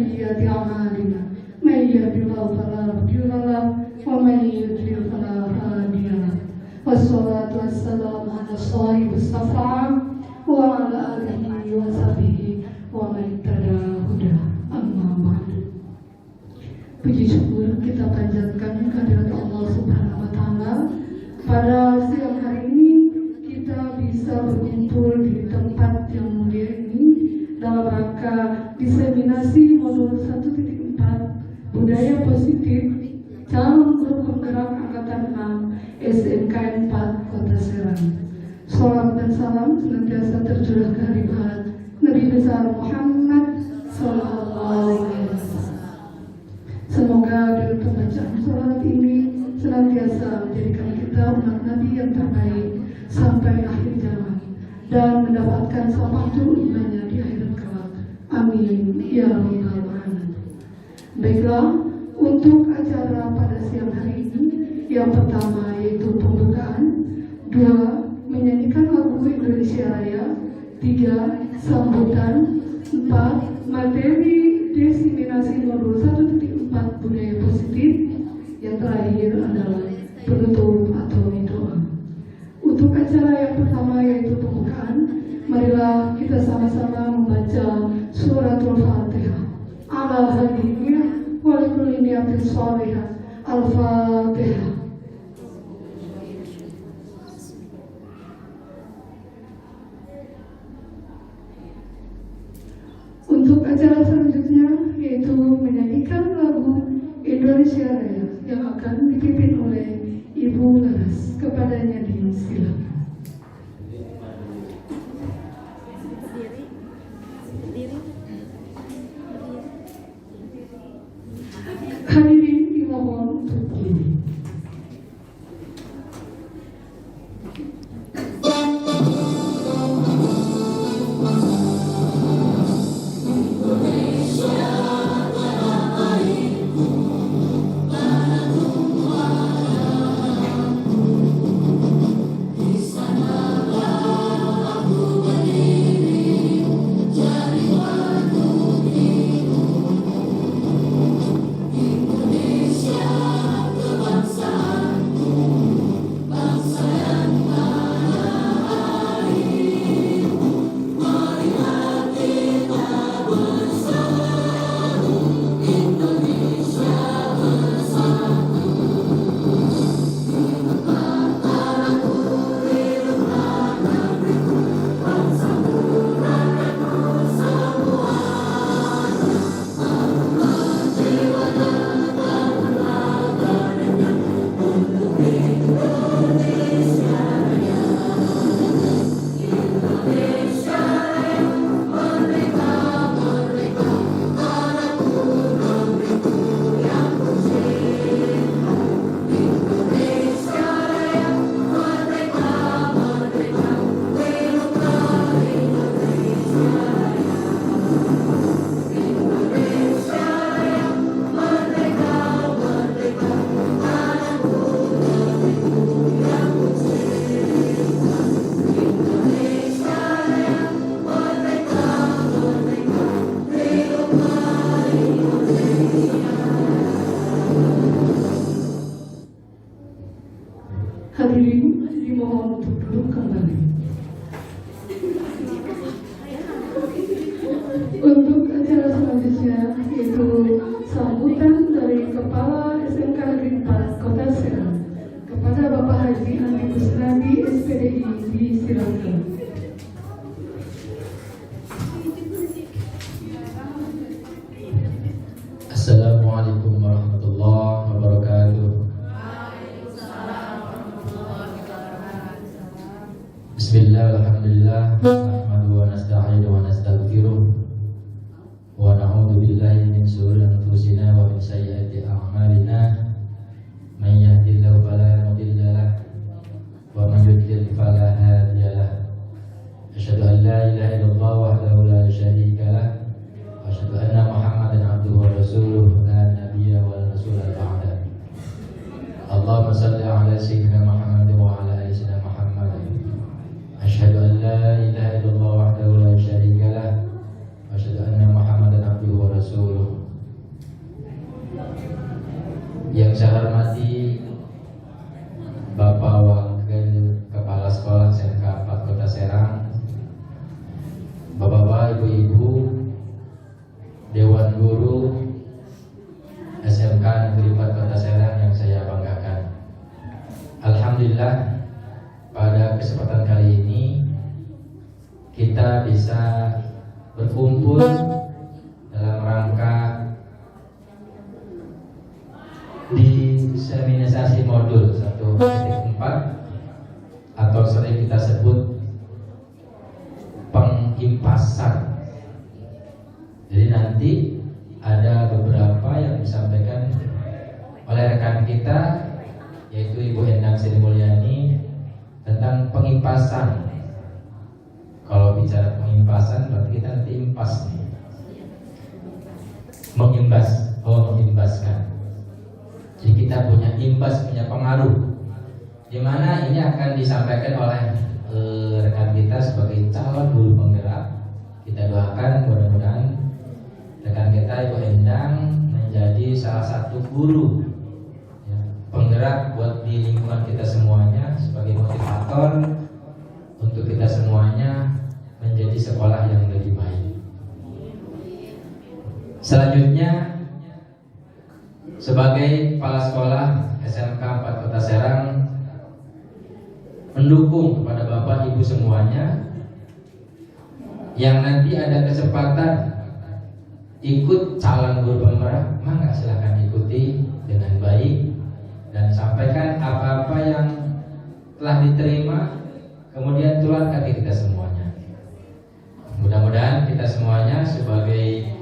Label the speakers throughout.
Speaker 1: سيئات أعمالنا من يهد الله فلا مضل له ومن يضلل فلا هادي له والصلاة والسلام على صاحب الشفاعة وعلى آله وصحبه ومن اهتدى هداه. Amma ba'd. Puji syukur kita panjatkan kehadirat Allah Subhanahu wa taala. Pada siang hari ini kita bisa berkumpul di tempat yang mulia ini dalam rangka diseminasi modul 1.4 budaya positif calon grup penggerak angkatan 6 SMK 4 Kota Serang. Salam dan salam senantiasa tercurah ke hadirat Nabi besar Muhammad Sallallahu Alaihi Wasallam. Semoga dari pembacaan salat ini senantiasa menjadikan kita umat Nabi yang terbaik sampai akhir zaman dan mendapatkan syafaat umatnya di akhirat kelak. Amin ya rabbal alamin. Baiklah, untuk acara pada siang hari ini, yang pertama yaitu pembukaan, 2 menyanyikan lagu Indonesia Raya, 3 sambutan, 4 materi diseminasi modul 1.4 budaya positif, yang terakhir adalah penutup atau doa. Untuk acara yang pertama yaitu pembukaan, marilah kita sama-sama membaca suratul Fatihah. Ala hadiyah wa likulli niyatin shalihah. Al-Fatihah. Untuk acara selanjutnya yaitu menyanyikan lagu Indonesia Raya yang akan dipimpin oleh Ibu Laras. Kepadanya disilakan. Hadirin dimohon untuk berdiri. Hadirin dimohon untuk duduk kembali. Untuk acara selanjutnya yaitu sambutan dari Kepala SMK Negeri 4 Kota Serang kepada Bapak Haji Andi Kusnadi SPDI disilakan.
Speaker 2: Assalamualaikum warahmatullahi wabarakatuh. Bismillah, alhamdulillah, nahmadu wa nasta'inuhu wa nastaghfiruh wa na'udzu billahi min shururi anfusina wa min sayyiati a'malina. May yahdihillahu fala mudilla lahu wa man yudlil fala hadiya lahu. Asyhadu an la ilaha illallah wahdahu la syarika lahu wa asyhadu anna Muhammadan abduhu wa rasuluh la nabiyya wa rasula ba'da. Allahumma shalli ala sayyidina Muhammad wa ala ali sayyidina Muhammad. Asyhadu an la ilaha illallah wahdahu la syarika lahu wa asyhadu anna Muhammadan abduhu wa rasuluh Yang saya hormati Bapak Wakil Kepala Sekolah SMK 4 Kota Serang, Bapak-bapak, ibu-ibu, Dewan Guru SMK Negeri 4 Kota Serang yang saya banggakan. Alhamdulillah, pada kesempatan kali ini kita bisa berkumpul dalam rangka diseminisasi modul 1.4 atau sering kita sebut penghimpasan. Jadi nanti ada beberapa yang disampaikan oleh rekan kita, yaitu Ibu Endang Sri Mulyani, tentang penghimpasan. Kalau bicara penghimpasan berarti kita nanti impas nih. Mengimbaskan. Jadi kita punya imbas, punya pengaruh, di mana ini akan disampaikan oleh rekan kita sebagai calon guru penggerak. Kita doakan mudah-mudahan rekan kita Ibu Endang menjadi salah satu guru ya, penggerak buat di lingkungan kita semuanya, sebagai motivator untuk kita semuanya menjadi sekolah yang lebih baik. Selanjutnya, sebagai kepala sekolah SMK 4 Kota Serang, mendukung kepada Bapak Ibu semuanya yang nanti ada kesempatan ikut calon guru penggerak, maka silahkan ikuti dengan baik dan sampaikan apa-apa yang telah diterima, kemudian tularkan ke kita semuanya. Mudah-mudahan kita semuanya sebagai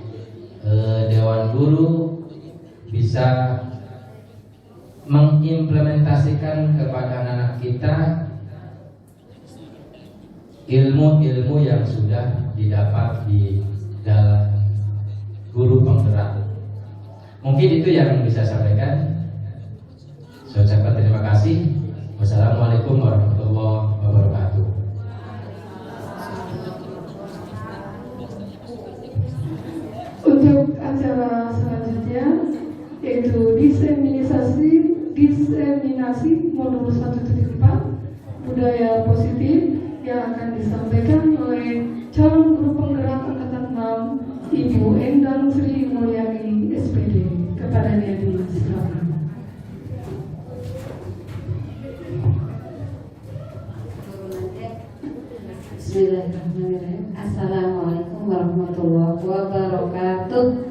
Speaker 2: Dewan Guru bisa mengimplementasikan kepada anak-anak kita ilmu-ilmu yang sudah didapat di dalam guru penggerak. Mungkin itu yang bisa saya sampaikan. Saya ucapkan terima kasih. Wassalamualaikum warahmatullahi wabarakatuh.
Speaker 1: Untuk acara selanjutnya, yaitu diseminasi modul 1.4 budaya positif yang akan disampaikan oleh calon guru penggerak angkatan 6 Ibu Endang Sri Mulyani SPD. Kepada dia silakan.
Speaker 3: Bismillahirrahmanirrahim. Assalamualaikum warahmatullahi wabarakatuh.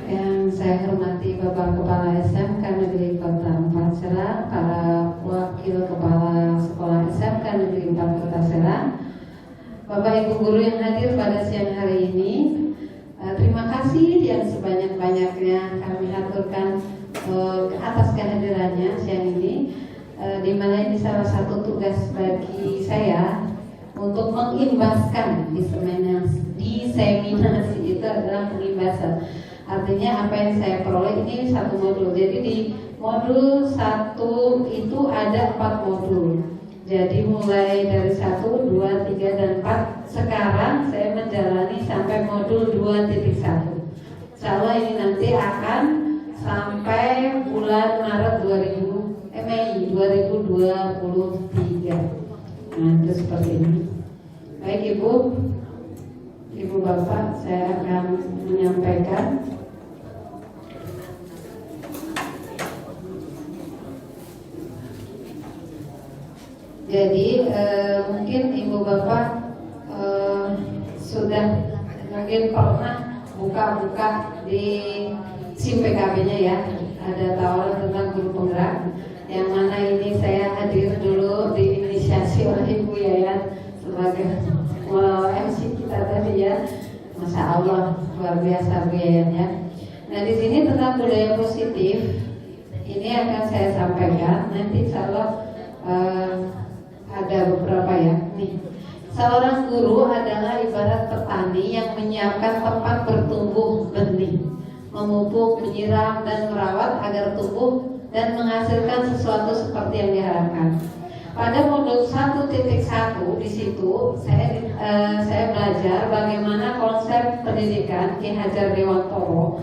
Speaker 3: Yang saya hormati Bapak Kepala SMK Negeri Kota 4 Serang, para wakil kepala sekolah SMK Negeri 4 Kota Serang, Bapak Ibu guru yang hadir pada siang hari ini, terima kasih yang sebanyak-banyaknya kami aturkan atas kehadirannya siang ini, di mana ini salah satu tugas bagi saya untuk mengimbaskan diseminasi itu adalah pengimbasan. Artinya apa yang saya peroleh ini satu modul. Jadi di modul 1 itu ada 4 modul. Jadi mulai dari 1, 2, 3, dan 4. Sekarang saya menjalani sampai modul 2.1. Insyaallah ini nanti akan sampai bulan Maret Mei 2023. Nah, itu seperti ini. Baik Ibu Bapak, saya akan menyampaikan. Jadi mungkin Ibu Bapak sudah mungkin pernah buka-buka di SIM PKB-nya ya, ada tawaran tentang guru penggerak, yang mana ini saya hadir dulu diinisiasi oleh Ibu Yayan sebagai MC kita tadi ya. Masya Allah, luar biasa Bu Yayan ya. Nah di sini tentang budaya positif ini akan saya sampaikan nanti. Insya Allah ada beberapa ya. Nih, seorang guru adalah ibarat petani yang menyiapkan tempat bertumbuh benih, memupuk, menyiram, dan merawat agar tumbuh dan menghasilkan sesuatu seperti yang diharapkan. Pada modul 1.1 di situ saya belajar bagaimana konsep pendidikan Ki Hajar Dewantoro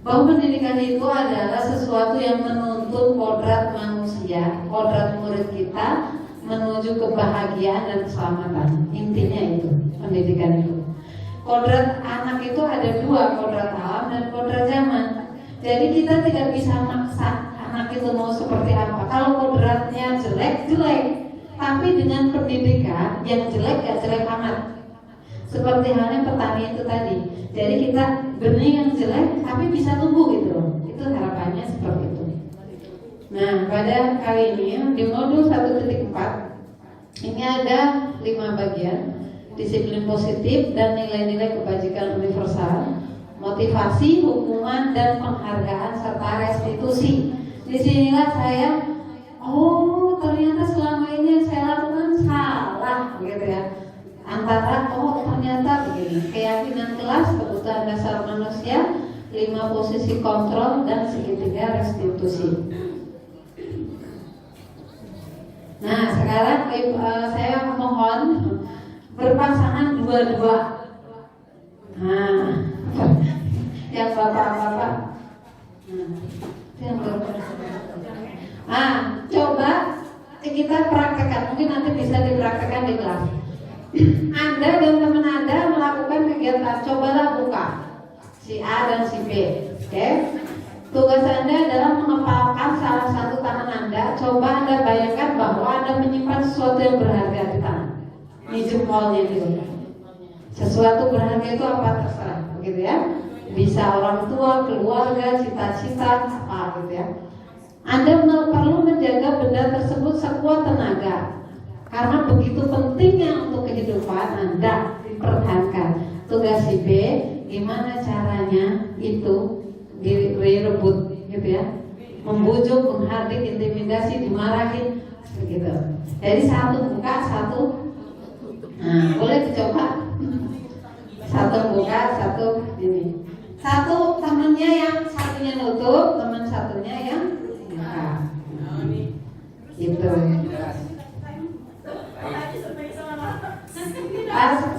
Speaker 3: bahwa pendidikan itu adalah sesuatu yang menuntun kodrat manusia, kodrat murid kita menuju kebahagiaan dan keselamatan. Intinya itu pendidikan itu. Kodrat anak itu ada dua, kodrat alam dan kodrat zaman. Jadi kita tidak bisa maksa anak itu mau seperti apa. Kalau kodratnya jelek, tapi dengan pendidikan yang jelek gak jelek amat. Seperti halnya petani itu tadi. Jadi kita benih yang jelek tapi bisa tumbuh gitu loh. Itu harapannya seperti itu. Nah, pada kali ini di modul 1.4 ini ada 5 bagian. Disiplin positif dan nilai-nilai kebajikan universal, motivasi, hukuman dan penghargaan serta restitusi. Disinilah saya, oh ternyata selama ini yang saya lakukan salah, gitu ya. Antara ternyata begini, keyakinan kelas, kebutuhan dasar manusia, 5 posisi kontrol dan segitiga restitusi. Nah sekarang saya mohon berpasangan dua-dua. Nah yang bapak-bapak, yang coba kita praktekkan, mungkin nanti bisa dipraktekkan di kelas. Anda dan teman Anda melakukan kegiatan, cobalah buka si A dan si B, oke? Tugas Anda adalah mengepalkan salah satu tangan Anda. Coba Anda bayangkan bahwa Anda menyimpan sesuatu yang berharga di tangan, di jempolnya gitu. Sesuatu berharga itu apa terserah, begitu ya? Bisa orang tua, keluarga, cita-cita, apa gitu ya? Anda perlu menjaga benda tersebut sekuat tenaga. Karena begitu pentingnya untuk kehidupan Anda dipertahankan. Tugas si B, gimana caranya itu direbut, gitu ya? Membujuk, menghardik, intimidasi, dimarahin, begitu. Jadi satu buka, satu, boleh dicoba. Satu buka, satu ini. Satu temennya yang satunya nutup, teman satunya yang buka. Gitu.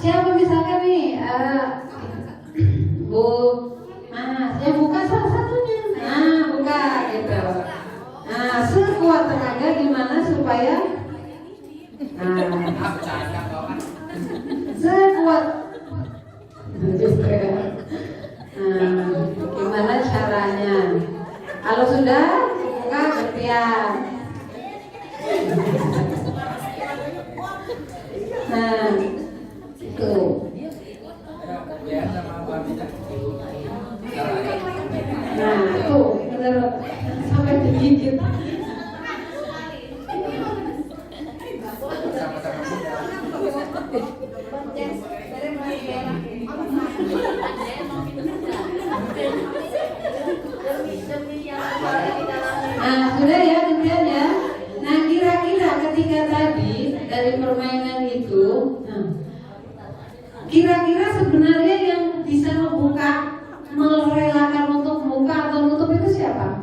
Speaker 3: Siapa misalkan nih Bu, saya buka salah satunya. Buka gitu. Sekuat tenaga gimana supaya sekuat gimana caranya? Kalau sudah buka ketiak. Itu. Itu benar sampai digigit. Sudah ya gantian ya. Nah kira-kira ketika tadi dari permainan itu, kira-kira sebenarnya yang bisa membuka, merelakan untuk membuka atau menutup itu siapa?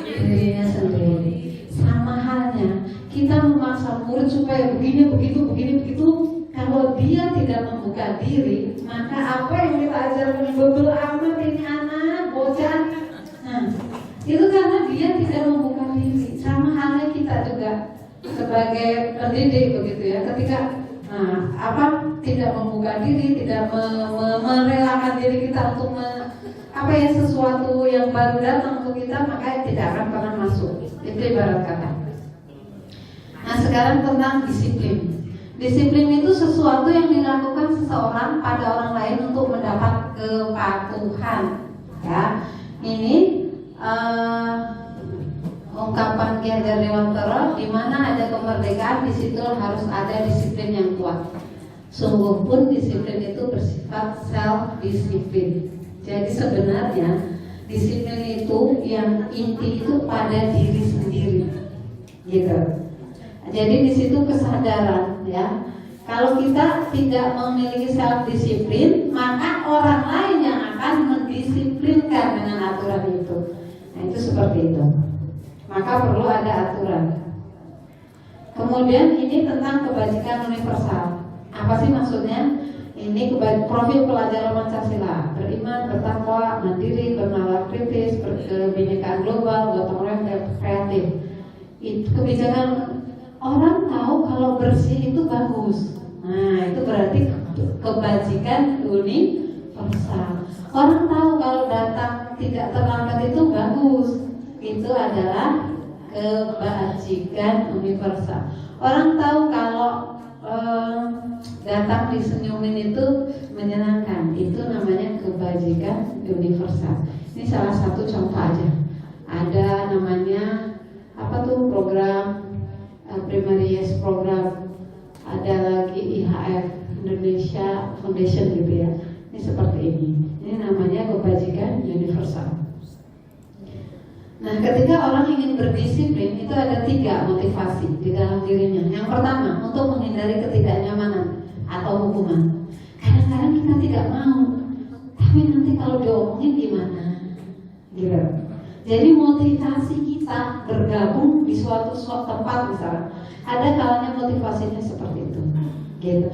Speaker 3: Dirinya sendiri. Sama halnya kita memaksa murid supaya begini begitu. Kalau dia tidak membuka diri, maka apa yang kita ajarkan betul amat ini anak bocah. Itu karena dia tidak membuka diri. Sama halnya kita juga sebagai pendidik begitu ya. Ketika tidak membuka diri, tidak merelakan diri kita untuk sesuatu yang baru datang untuk kita, maka tidak akan pernah masuk. Itu ibarat kata. Nah sekarang tentang disiplin. Disiplin itu sesuatu yang dilakukan seseorang pada orang lain untuk mendapat kepatuhan. Ya, ini ungkapan Ki Hajar Dewantara, di mana ada kemerdekaan, di situ harus ada disiplin yang kuat. Sungguh pun disiplin itu bersifat self disiplin. Jadi sebenarnya disiplin itu yang inti itu pada diri sendiri, gitu. Jadi di situ kesadaran ya. Kalau kita tidak memiliki self disiplin, maka orang lain yang akan mendisiplinkan dengan aturan itu. Nah itu seperti itu. Maka perlu ada aturan. Kemudian ini tentang kebajikan universal. Apa sih maksudnya? Ini profil pelajar Pancasila: beriman, bertakwa, mandiri, bernawar kebijakan global, gotong royong, kreatif. Itu kebijakan orang tahu kalau bersih itu bagus. Nah, itu berarti kebajikan universal. Orang tahu kalau datang tidak terlambat itu bagus. Itu adalah kebajikan universal. Orang tahu kalau datang disenyumin itu menyenangkan. Itu namanya kebajikan universal. Ini salah satu contoh aja. Ada namanya apa tuh program Primary Yes program. Ada lagi IHF Indonesia Foundation gitu ya. Ini seperti ini. Ini namanya kebajikan universal. Nah, ketika orang ingin berdisiplin itu ada 3 motivasi di dalam dirinya. Yang pertama, untuk menghindari ketidaknyamanan atau hukuman. Kadang-kadang kita tidak mau, tapi nanti kalau diomongin gimana? Gitu. Jadi motivasi kita bergabung di suatu tempat misalnya, ada kalanya motivasinya seperti itu. Gitu.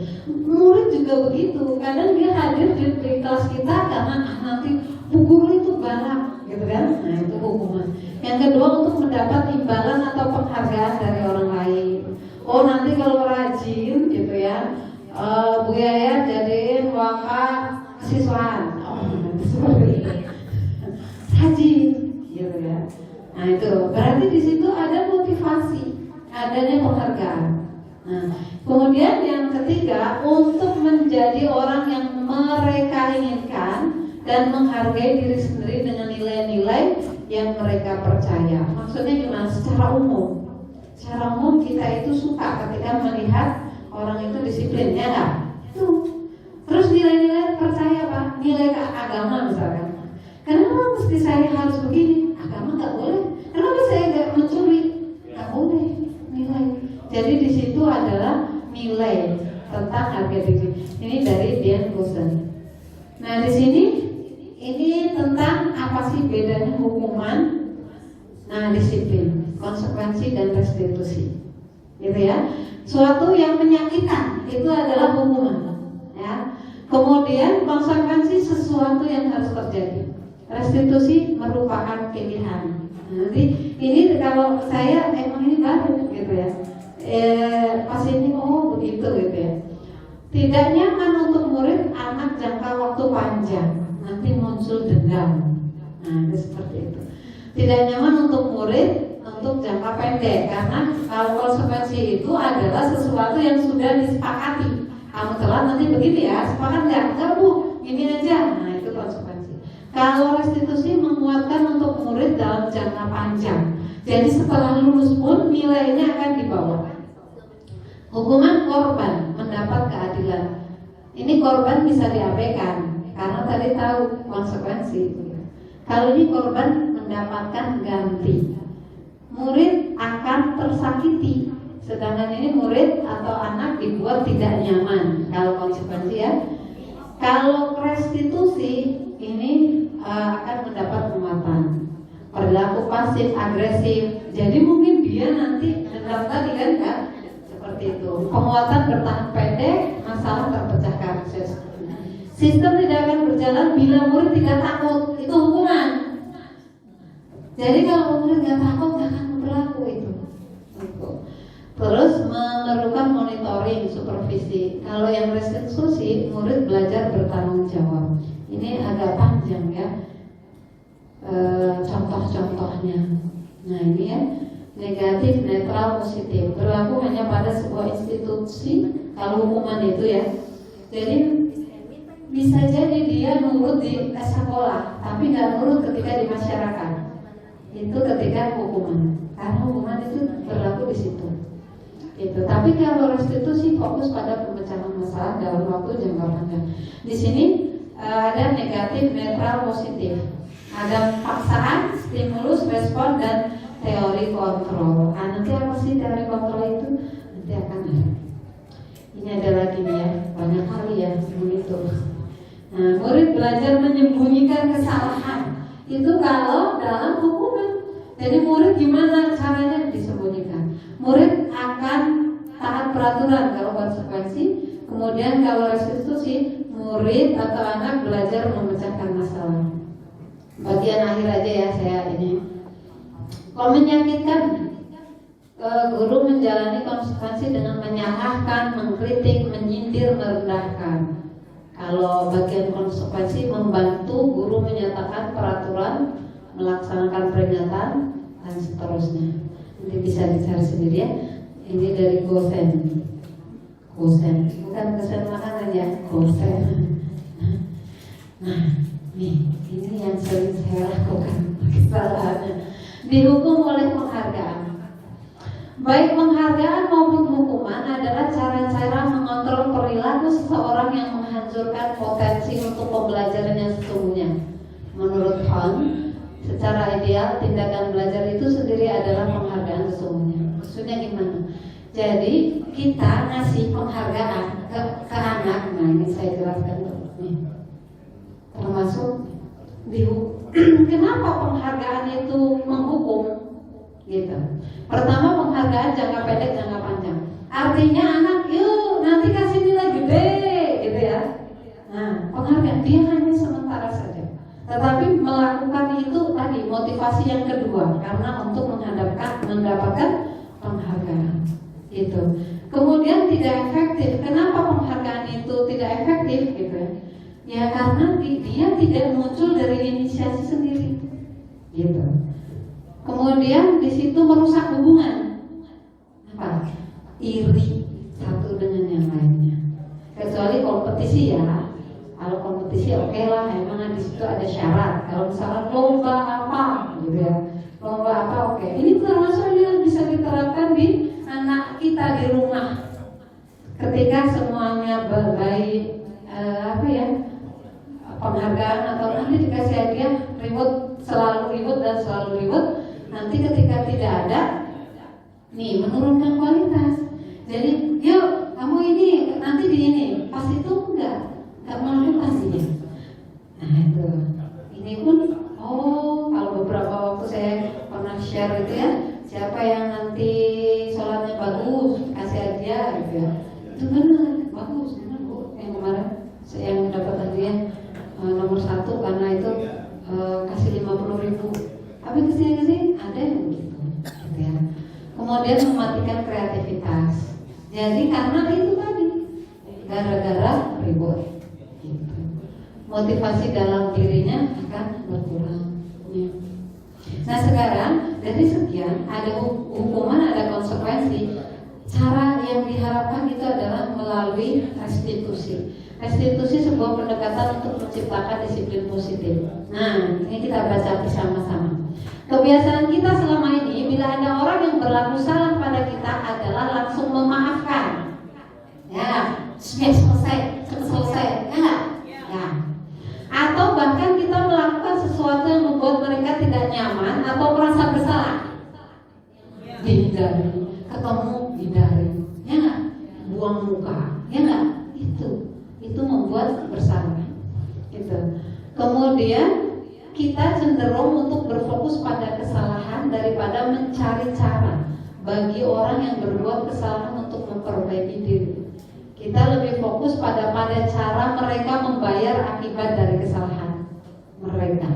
Speaker 3: Murid juga begitu. Kadang dia hadir di kelas kita karena nanti guru itu galak, gitu kan? Nah, itu hukuman. Yang kedua, untuk mendapat imbalan atau penghargaan dari orang lain. Oh, nanti kalau rajin gitu ya, Bu Yaya jadiin waka kesiswaan. Oh, seperti ini. Rajin, gitu ya. Nah, itu berarti di situ ada motivasi, adanya penghargaan. Nah, kemudian yang ketiga, untuk menjadi orang yang mereka inginkan dan menghargai diri sendiri dengan nilai-nilai yang mereka percaya. Maksudnya gimana? Secara umum. Secara umum kita itu suka ketika melihat orang itu disiplin, ya nggak? Terus nilai-nilai percaya Pak, nilai agama misalkan. Kenapa mesti saya harus begini? Agama nggak boleh. Kenapa saya nggak mencuri? Nggak boleh. Nilai. Jadi di situ adalah nilai tentang harga diri. Ini dari Dian Gosen. Nah, di sini ini tentang apa sih bedanya hukuman, nah disiplin, konsekuensi dan restitusi, gitu ya. Suatu yang menyakitkan itu adalah hukuman, ya. Kemudian konsekuensi sesuatu yang harus terjadi. Restitusi merupakan pilihan. Nanti ini kalau saya emang ini baru, gitu ya. Pas ini begitu, gitu ya. Tidak nyaman untuk murid anak jangka waktu panjang. Nanti muncul dendam. Nah, itu seperti itu. Tidak nyaman untuk murid untuk jangka pendek, karena kalau konsekuensi itu adalah sesuatu yang sudah disepakati. Kamu telat nanti begini ya, sepakat nggak? Enggak Bu, ini aja. Nah, itu konsekuensi. Kalau restitusi menguatkan untuk murid dalam jangka panjang. Jadi setelah lulus pun nilainya akan dibawa. Hukuman korban mendapat keadilan. Ini korban bisa diabaikan karena tadi tahu konsekuensi. Kalau ini korban mendapatkan ganti. Murid akan tersakiti, sedangkan ini murid atau anak dibuat tidak nyaman. Kalau konsekuensi ya. Kalau restitusi ini akan mendapat penguatan. Perilaku pasif agresif. Jadi mungkin dia nanti dendam tadi kan ya, seperti itu. Penguatan bertahan pendek, masalah terpecahkan. Sistem tidak akan berjalan bila murid tidak takut. Itu hukuman. Jadi kalau murid tidak takut, tidak akan berlaku itu. Terus memerlukan monitoring, supervisi. Kalau yang restitusi, murid belajar bertanggung jawab. Ini agak panjang ya, contoh-contohnya. Nah ini ya, negatif, netral, positif. Berlaku hanya pada sebuah institusi. Kalau hukuman itu ya. Jadi bisa jadi dia nurut di sekolah, tapi nggak nurut ketika di masyarakat. Itu ketika hukuman, karena hukuman itu berlaku di situ. Itu. Tapi kalau restitusi fokus pada pemecahan masalah dalam waktu jangka panjang. Di sini ada negatif, netral, positif. Ada paksaan, stimulus, respon, dan teori kontrol. Nanti apa sih teori kontrol itu? Nanti akan ada. Ini ada lagi nih ya, banyak kali ya begitu. Nah, murid belajar menyembunyikan kesalahan. Itu kalau dalam hukuman. Jadi murid gimana caranya disembunyikan? Murid akan taat peraturan kalau konsekuensi. Kemudian kalau restitusi, murid atau anak belajar memecahkan masalah. Bagian akhir aja ya saya ini. Kalau menyakitkan, guru menjalani konsekuensi dengan menyalahkan, mengkritik, menyindir, merendahkan. Kalau bagian konsekuensi membantu guru menyatakan peraturan, melaksanakan peringatan, dan seterusnya. Nanti bisa dicari sendiri ya. Ini dari Gosen, bukan Gosen makanan ya, Gosen. Nah, nih, ini yang sering saya lakukan kesalahannya. Dihukum oleh penghargaan. Baik penghargaan maupun hukuman adalah cara-cara mengontrol perilaku seseorang yang menghancurkan potensi untuk pembelajaran yang sesungguhnya. Menurut Hahn, secara ideal tindakan belajar itu sendiri adalah penghargaan sesungguhnya. Maksudnya gimana? Jadi kita ngasih penghargaan ke anak. Nah ini saya jelaskan dulu nih. Termasuk kenapa penghargaan itu menghukum? Gitu. Pertama penghargaan jangka pendek, jangka panjang. Artinya anak, yuk nanti kasih nilai gede, gitu ya. Nah penghargaan dia hanya sementara saja. Tetapi melakukan itu tadi motivasi yang kedua karena untuk mendapatkan penghargaan. Gitu. Kemudian tidak efektif. Kenapa penghargaan itu tidak efektif? Gitu. Ya karena dia tidak muncul dari inisiasi sendiri. Gitu. Kemudian di situ merusak hubungan. Apa? Iri satu dengan yang lainnya. Kecuali kompetisi ya. Kalau kompetisi oke lah, emang di situ ada syarat. Kalau misalnya lomba apa, gitu ya. Lomba apa oke. Ini termasuk yang bisa diterapkan di anak kita di rumah. Ketika semuanya baik, penghargaan atau nanti dikasih hadiah, ribut selalu ribut dan selalu ribut. Nanti ketika tidak ada, nih menurunkan kualitas. Jadi, yuk kamu ini nanti di ini, pas itu enggak melakukan dia. Nah itu, ini pun, kalau beberapa waktu saya pernah share itu ya, siapa yang nanti sholatnya bagus, kasih hadiah, gitu ya. Itu benar, bagus, benar bu. Yang kemarin saya yang dapat hadiah nomor 1 karena itu kasih 50.000. Tapi kesini ada yang begitu, gitu ya. Kemudian mematikan kreativitas. Jadi karena itu tadi, gara-gara ribut, gitu. Motivasi dalam dirinya akan berkurang. Ya. Nah sekarang dari sekian ada hukuman, ada konsekuensi. Cara yang diharapkan itu adalah melalui restitusi. Restitusi sebuah pendekatan untuk menciptakan disiplin positif. Nah ini kita baca bersama-sama. Kebiasaan kita selama ini, bila ada orang yang berlaku salah pada kita adalah langsung memaafkan. Ya, sudah selesai, ya. Ya. Atau bahkan kita melakukan sesuatu yang membuat mereka tidak nyaman atau merasa bersalah. Dihindari, ketemu hindari, ya nggak? Buang muka, ya nggak? Itu membuat bersalah. Gitu. Kemudian kita cenderung untuk berfokus pada kesalahan daripada mencari cara bagi orang yang berbuat kesalahan untuk memperbaiki diri. Kita lebih fokus pada cara mereka membayar akibat dari kesalahan mereka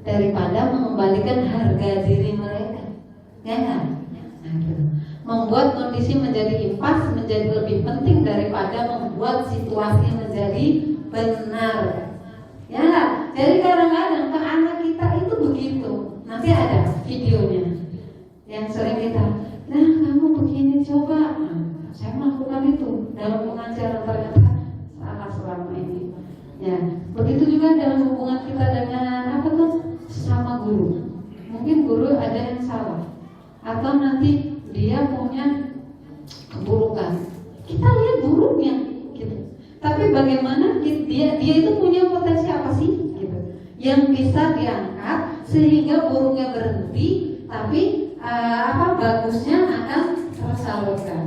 Speaker 3: daripada mengembalikan harga diri mereka. Ya kan? Membuat kondisi menjadi impas menjadi lebih penting daripada membuat situasi menjadi benar. Ya, jadi kadang-kadang ke anak kita itu begitu. Nanti ada videonya yang sering kita, nah kamu begini coba. Saya melakukan itu dalam pengajaran ternyata salah selama ini. Ya, begitu juga dalam hubungan kita dengan sama guru. Mungkin guru ada yang salah, atau nanti dia punya keburukan. Kita lihat buruknya, gitu. Tapi bagaimana dia itu punya potensi apa sih, gitu, yang bisa diangkat sehingga burungnya berhenti, tapi bagusnya akan tersalurkan.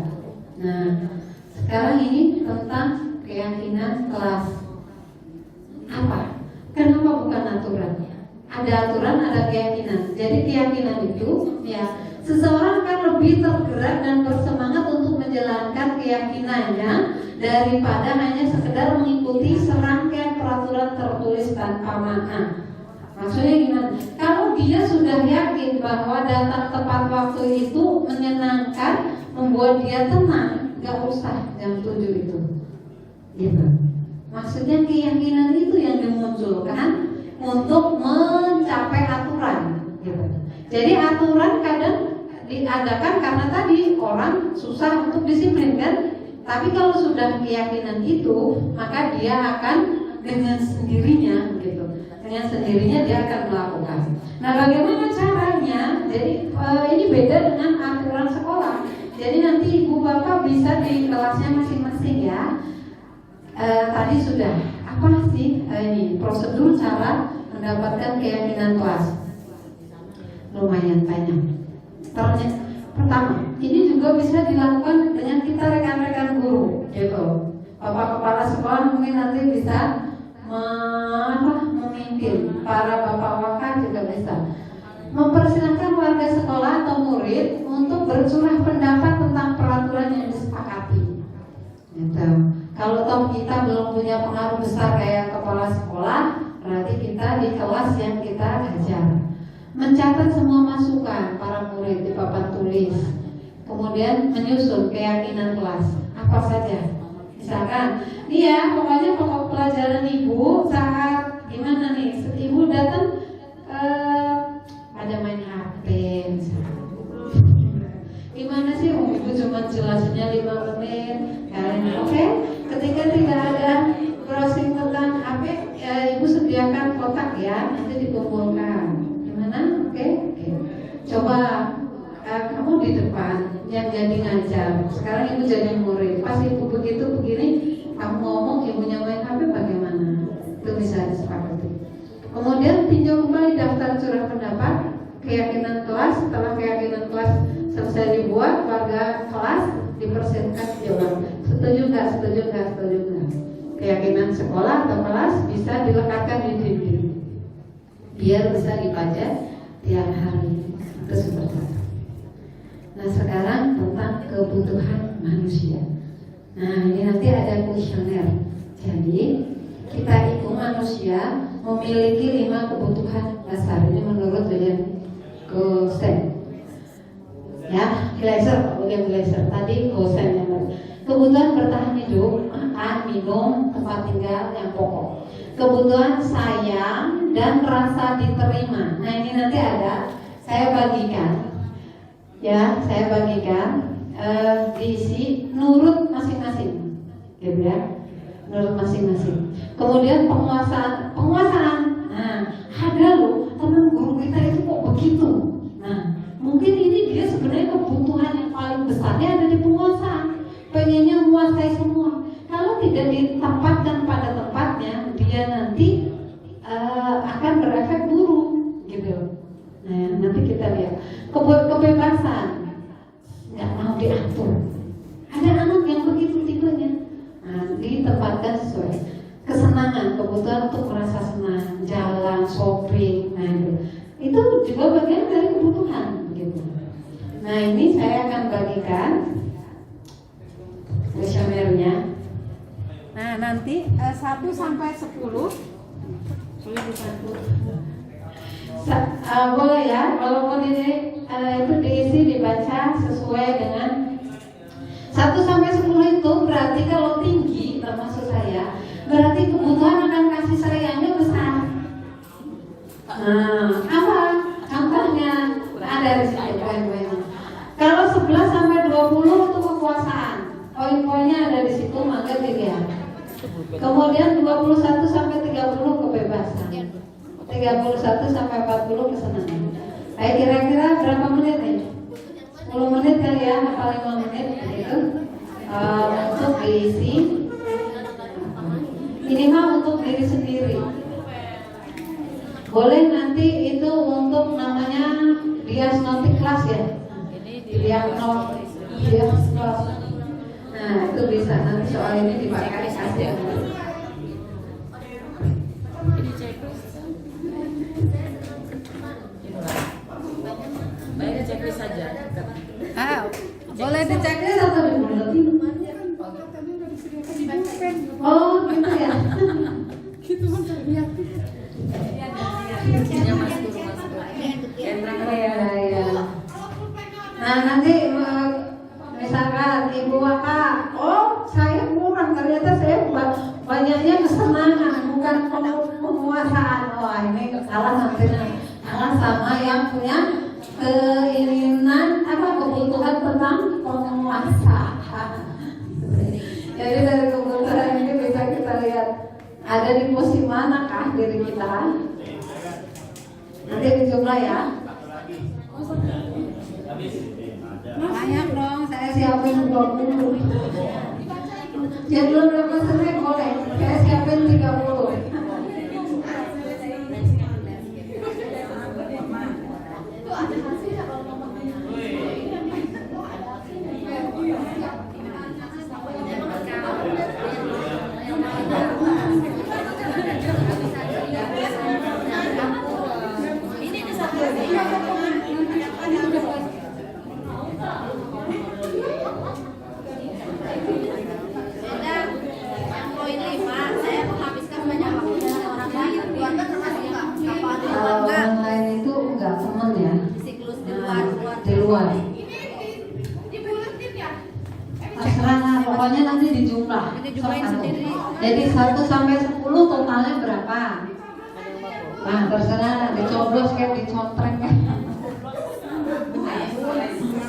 Speaker 3: Nah, sekarang ini tentang keyakinan kelas. Apa? Kenapa bukan aturan? Ada aturan, ada keyakinan. Jadi keyakinan itu, ya, seseorang akan lebih tergerak dan bersemangat untuk menjalankan keyakinannya daripada hanya sekedar mengikuti serangkaian peraturan tertulis tanpa makna. Maksudnya gimana? Kalau dia sudah yakin bahwa datang tepat waktu itu menyenangkan, membuat dia tenang, gak usah jam 7 itu. Gitu. Maksudnya keyakinan itu yang dimunculkan untuk mencapai aturan. Gitu. Jadi aturan kadang diadakan karena tadi orang susah untuk disiplin kan. Tapi kalau sudah keyakinan itu, maka dia akan dengan sendirinya gitu. Dengan sendirinya dia akan melakukan. Nah, bagaimana caranya? Jadi ini beda dengan aturan sekolah. Jadi nanti ibu bapak bisa di kelasnya masing-masing ya. Tadi sudah apa sih ini prosedur cara mendapatkan keyakinan kelas? Lumayan banyak. Pertama, ini juga bisa dilakukan dengan kita rekan-rekan guru, gitu. Bapak kepala sekolah mungkin nanti bisa memimpin, para bapak wakil juga bisa mempersilahkan warga sekolah atau murid untuk bercurah pendapat tentang peraturan yang disepakati. Gitu. Kalau toh kita belum punya pengaruh besar kayak kepala sekolah, berarti kita di kelas yang kita ajar. Mencatat semua masukan para murid di papan tulis, kemudian menyusun keyakinan kelas apa saja. Misalkan, iya pokoknya pokok pelajaran ibu saat gimana nih? Ibu datang ada main HP, gimana sih? Ibu cuma jelasinnya 5 menit. Oke. Ketika tidak ada browsing tentang HP, ibu sediakan kotak ya, nanti dikumpulkan. Oke. Coba kamu di depan yang jadi ngajar. Sekarang ibu jadi murid. Pas ibu begitu begini, kamu ngomong ibunya main HP bagaimana? Itu bisa disepakati. Kemudian tinjau kembali daftar curah pendapat, keyakinan kelas. Setelah keyakinan kelas selesai dibuat, warga kelas dipersiapkan jawab. Setuju nggak? Setuju nggak? Setuju nggak? Keyakinan sekolah atau kelas bisa dilekatkan di dinding, biar bisa dibaca tiap hari. Itu seperti itu. Nah, sekarang tentang kebutuhan manusia. Nah, ini nanti ada kuesioner. Jadi kita itu manusia memiliki 5 kebutuhan dasar. Ini menurut William Gosen. Ya, Glaser, William Glaser. Tadi Gosen yang tadi. Kebutuhan bertahan hidup, makan, minum, tempat tinggal yang pokok. Kebutuhan sayang dan rasa diterima. Nah, ini nanti ada saya bagikan. Ya, saya bagikan diisi nurut masing-masing. Gitu ya. Nurut masing-masing. Kemudian penguasaan. Nah, ada loh teman guru kita itu kok begitu. Nah, mungkin ini dia sebenarnya kebutuhan yang paling besarnya ada di penguasaan. Pengennya menguasai semua. Kalau tidak ditempatkan pada tempatnya, dia nanti akan berefek buruk, gitu. Nah, nanti kita lihat kebebasan, nggak mau diatur. Ada anak yang begitu tipenya. Nah, ditempatkan sesuai kesenangan, kebutuhan untuk merasa senang, jalan, shopping. Nah, itu juga bagian dari kebutuhan, gitu. Nah, ini saya akan bagikan kuesionernya. Nah, nanti 1 sampai 10 boleh ya, walaupun ini itu diisi dibaca sesuai dengan 1 sampai 10 itu berarti kalau tinggi termasuk saya, berarti kebutuhan akan kasih sayangnya besar. Nah, apa? Contohnya ada di sini poin-poinnya. Kalau 11 sampai 20 itu kekuasaan. Poin-poinnya ada di situ, maka dilihat. Kemudian 21 sampai 30 kebebasan. 31 sampai 40 kesenangan. Baik, kira-kira berapa menit nih? 10 menit kali ya, atau 5 menit gitu. Untuk diisi minimal untuk diri sendiri. Boleh nanti itu untuk namanya diagnostik kelas ya. Diagnostik kelas. Nah, itu bisa nanti soal ini dipakai kasih.
Speaker 4: Baik, checklist saja.
Speaker 3: Boleh diceklis atau dibuletin?
Speaker 1: Katanya udah disediakan di bupen.
Speaker 3: Oh, gitu ya.
Speaker 1: Gitu kan lihat
Speaker 3: Ya. Nah nanti misalkan ibu kakak, oh saya kurang, ternyata saya banyaknya kesenangan bukan penguasaan. Wah ini kalah nanti kalah sama yang punya keinginan kebutuhan tentang penguasaan. Jadi dari kebutuhan ini bisa kita lihat ada di posisi manakah diri kita. Nanti dijumlah ya. Banyak dong, saya siapin 20. Jadwal berapa sering boleh? Saya siapin 30. Kalau yang lain itu enggak teman ya, di luar. Terserah lah, pokoknya nanti dijumlah. Jadi 1 sampai 10 totalnya berapa? Nah terserah, dicoblos kayak dicontrek kan.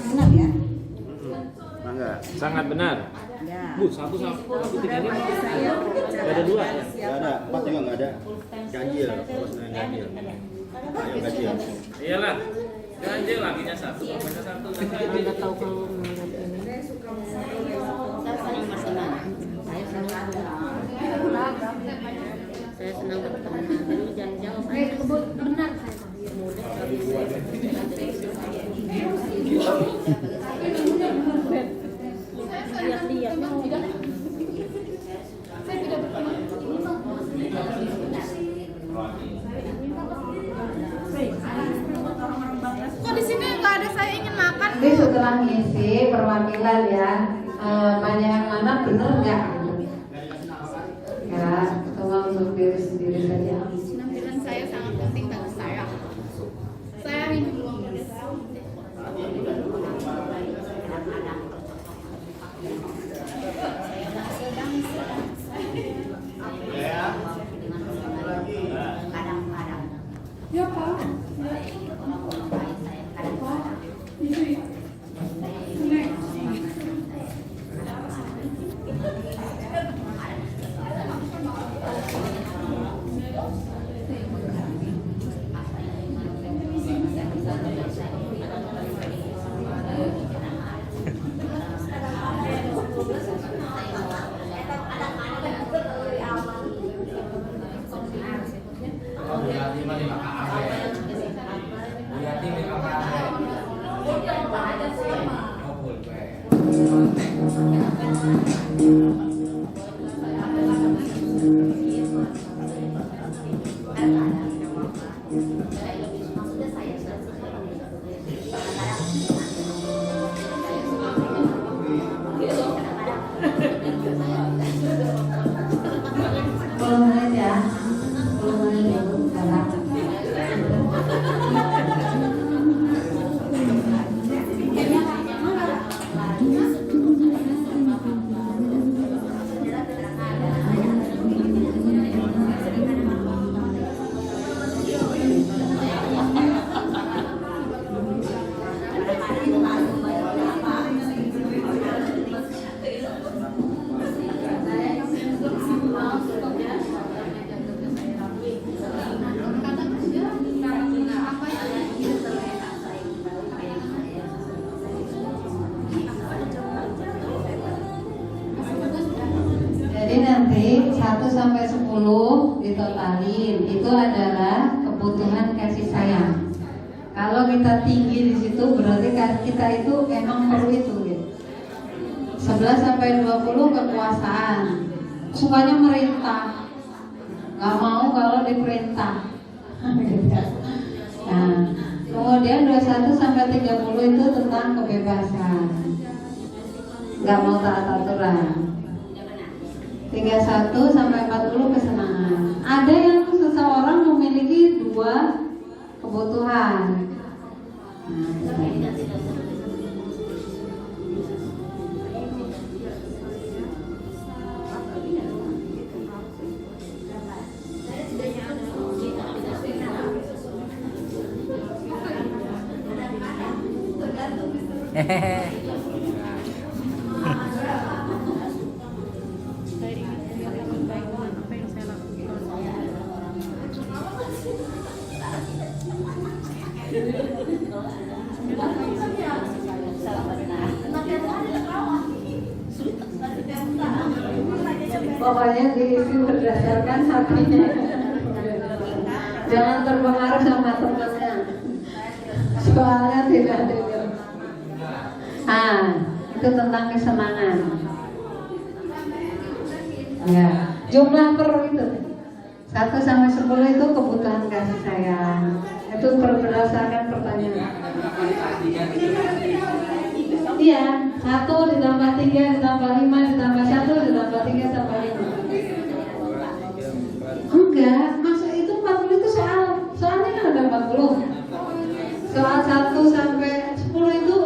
Speaker 3: Benar ya?
Speaker 4: Sangat benar. Bu, 1 sampai 3 ini nggak ada 2 ya?
Speaker 5: Nggak ada, 4 juga nggak ada. Ganjil, terus ganjil. Ayo ganjil.
Speaker 4: Iyalah, ganjil laginya 1, bapaknya 1.
Speaker 6: Nggak tahu kalau menganggap ini. Saya senang berteman. Dulu jangan jawab. Benar saya. Mudah. Lihat-lihat.
Speaker 7: Kok di sini nggak ada saya ingin makan?
Speaker 3: Nanti setelah ngisi perwakilan ya, banyak yang mana bener nggak? Ya, coba untuk diri sendiri saja.
Speaker 7: Penampilan saya sangat penting bagi saya. Saya minum dulu. Ya Pak.
Speaker 3: Nanti 1 sampai 10 ditotalin, itu adalah kebutuhan kasih sayang. Kalau kita tinggi di situ berarti kita itu emang perlu itu gitu. 11 sampai 20 kekuasaan, sukanya merintah, nggak mau kalau diperintah. Nah, kemudian 21 sampai 30 itu tentang kebebasan, nggak mau taat aturan. 31 sampai 40 kesenangan. Ada yang sesuatu
Speaker 6: Saya ingat yang lebih baik dengan apa yang saya lakukan.
Speaker 3: Pokoknya diisi berdasarkan hatinya. Jangan terpengaruh sama temannya. Soalnya tidak dengar. Itu tentang kesenangan. Ya, jumlah per itu 1 sampai 10 itu kebutuhan kasih sayang. Itu berdasarkan pertanyaan. Iya, 1 ditambah 3 ditambah 5 ditambah 1 ditambah 3 tambah 5. Enggak, maksud itu 40 itu soalnya kan ada 40. Soal 1 sampai 10 itu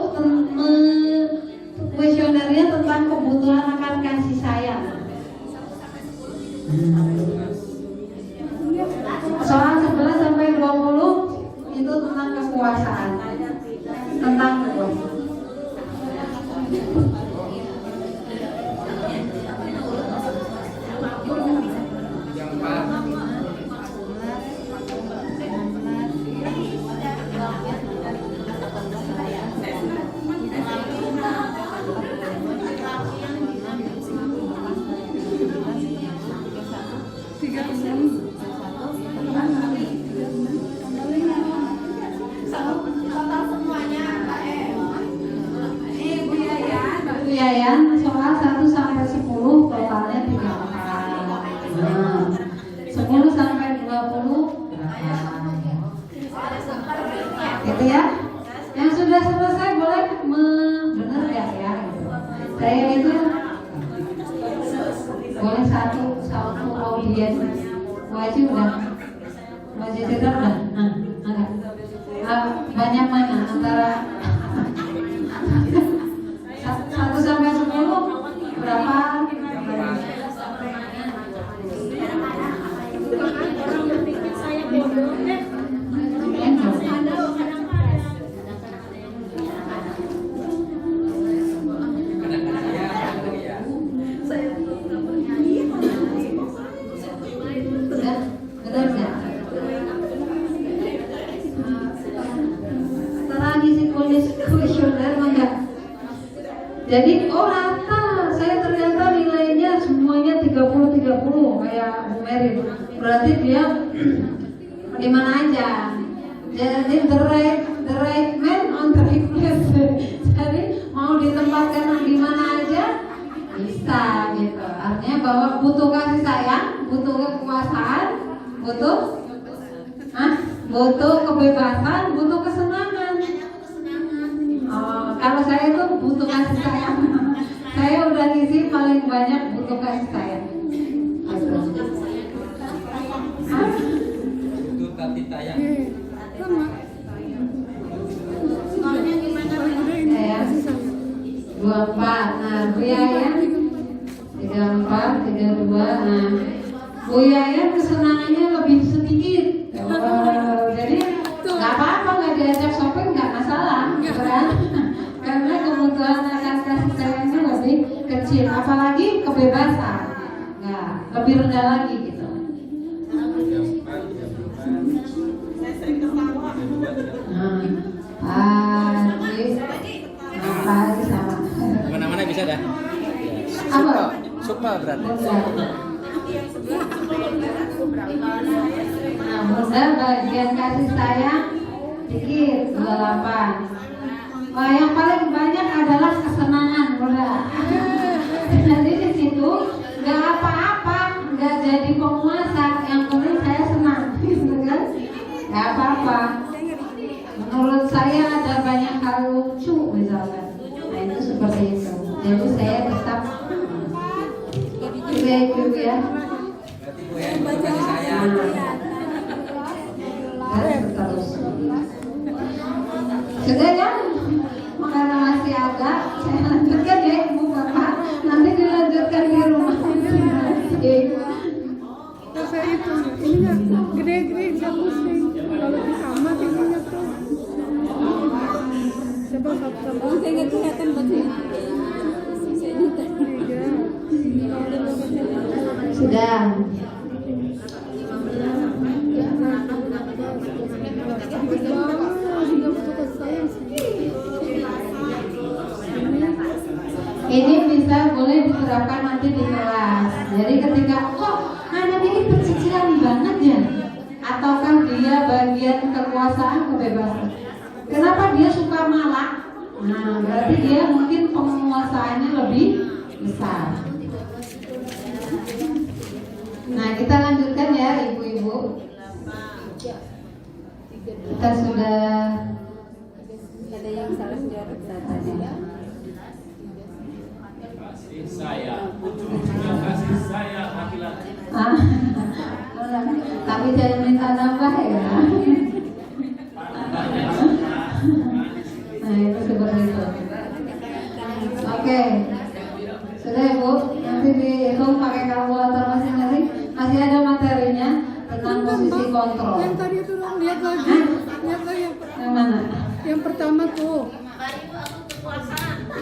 Speaker 3: kuesionernya tentang kebutuhan akan kasih sayang. Soal 11 sampai 20 itu tentang kekuasaan. Tentang kekuasaan. Yayan soal 1 sampai 10 totalnya 34. 10 sampai 20 gitu ya. Yang sudah selesai boleh benar ya gitu. Saya itu boleh satu audien wajib udah cerita udah. Banyak mana antara 1 sampai 10 berapa?
Speaker 6: Orang berpikir saya bodoh deh.
Speaker 3: Benar nggak? Setelah ngisi kuesioner enggak? Jadi rata, saya ternyata nilainya semuanya 30 kayak Bu Mary. Berarti dia di mana aja. Jadi the right man on the right place. Jadi mau ditempatkan di mana aja bisa gitu. Artinya bahwa butuh kasih sayang, butuh kekuasaan, butuh kebebasan, butuh kesenangan. Kalau saya itu butuh kasih sayang. Saya udah ngisi paling banyak butuh kasih sayang.
Speaker 2: Butuh kasih sayang.
Speaker 6: Soalnya gimana?
Speaker 3: 24. Nah, Bu Yayan 34, 32. Nah, Bu Yayan kesenangannya lebih sedikit. Jadi nggak apa-apa, nggak diajak shopping nggak masalah, kan? Karena kebutuhan akan kasih sayangnya lebih kecil, apalagi kebebasan, nggak lebih rendah lagi gitu. Pagi sama.
Speaker 4: Mana-mana bisa dah.
Speaker 3: Apa?
Speaker 4: Sukma berarti.
Speaker 3: Nah, bunda bagian kasih sayang dikit 28. Wah, yang paling banyak adalah kesenangan, bunda. Jadi di situ nggak apa-apa, nggak jadi penguasa. Yang penting saya senang, gitu kan? Nggak apa-apa. Menurut saya ada banyak hal lucu misalkan. Nah itu seperti itu. Jadi saya tetap itu ya.
Speaker 2: Kasih sayang.
Speaker 3: Dan terus. Sudah ya? Karena masih ada, saya lanjutkan ya Ibu Bapak. Nanti dilanjutkan di rumah.
Speaker 1: Saya itu ininya gede-gede nggak pusing. Kalau di kamar ininya tuh. Coba satu
Speaker 3: mengamati di kelas. Jadi ketika kok anak ini pecicilan banget ya, ataukah dia bagian kekuasaan kebebasan? Kenapa dia suka malak? Nah, berarti dia mungkin penguasaannya lebih besar. Nah, kita lanjutkan ya ibu-ibu. Kita sudah
Speaker 6: Ada yang salah jawab tadi.
Speaker 4: Saya, ujung-ujungnya kasih saya laki-laki.
Speaker 3: Tapi jangan minta nambah ya. Nah itu seperti itu. Oke, sudah ya Bu. Nanti dihitung pakai kalkulator masing-masing. Masih ada materinya tentang posisi kontrol.
Speaker 1: Yang tadi itu dong, lihat lagi. Lihat lagi
Speaker 3: Yang mana?
Speaker 1: yang pertama tuh.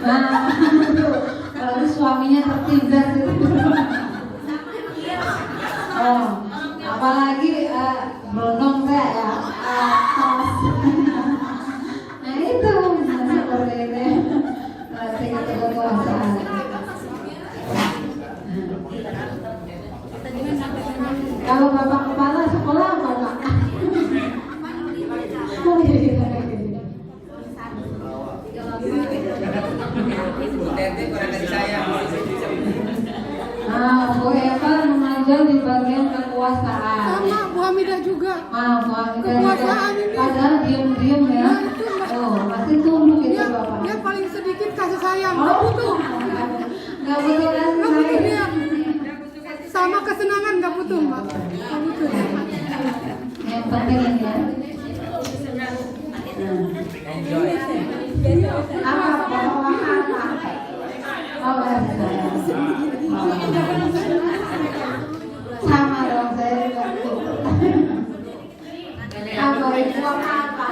Speaker 3: Nah, kalau suaminya tertindas itu. Oh, apalagi berondong saya ya. Nah itu seperti ini. Berarti kekuasaan. Kalau bapak kepala sekolah apa Pak? Oh iya. Bu Eva menonjol di bagian kekuasaan.
Speaker 1: Sama Bu Hamidah juga.
Speaker 3: Bu Hamidah
Speaker 1: Kekuasaan ini.
Speaker 3: padahal diem-diem ya.
Speaker 1: Nah, itu, Mbak.
Speaker 3: Oh, masih tunduk itu
Speaker 1: Dia,
Speaker 3: Bapak.
Speaker 1: dia paling sedikit kasih sayang. Nggak butuh.
Speaker 3: Nggak butuh kasih
Speaker 1: Nggak butuh
Speaker 3: sayang.
Speaker 1: dia. Sama kesenangan nggak butuh Mbak. Nggak butuh.
Speaker 3: Yang penting ini ya. Apa? Oh, kasih sayang. Sama dong saya juga gitu. Apa itu apa?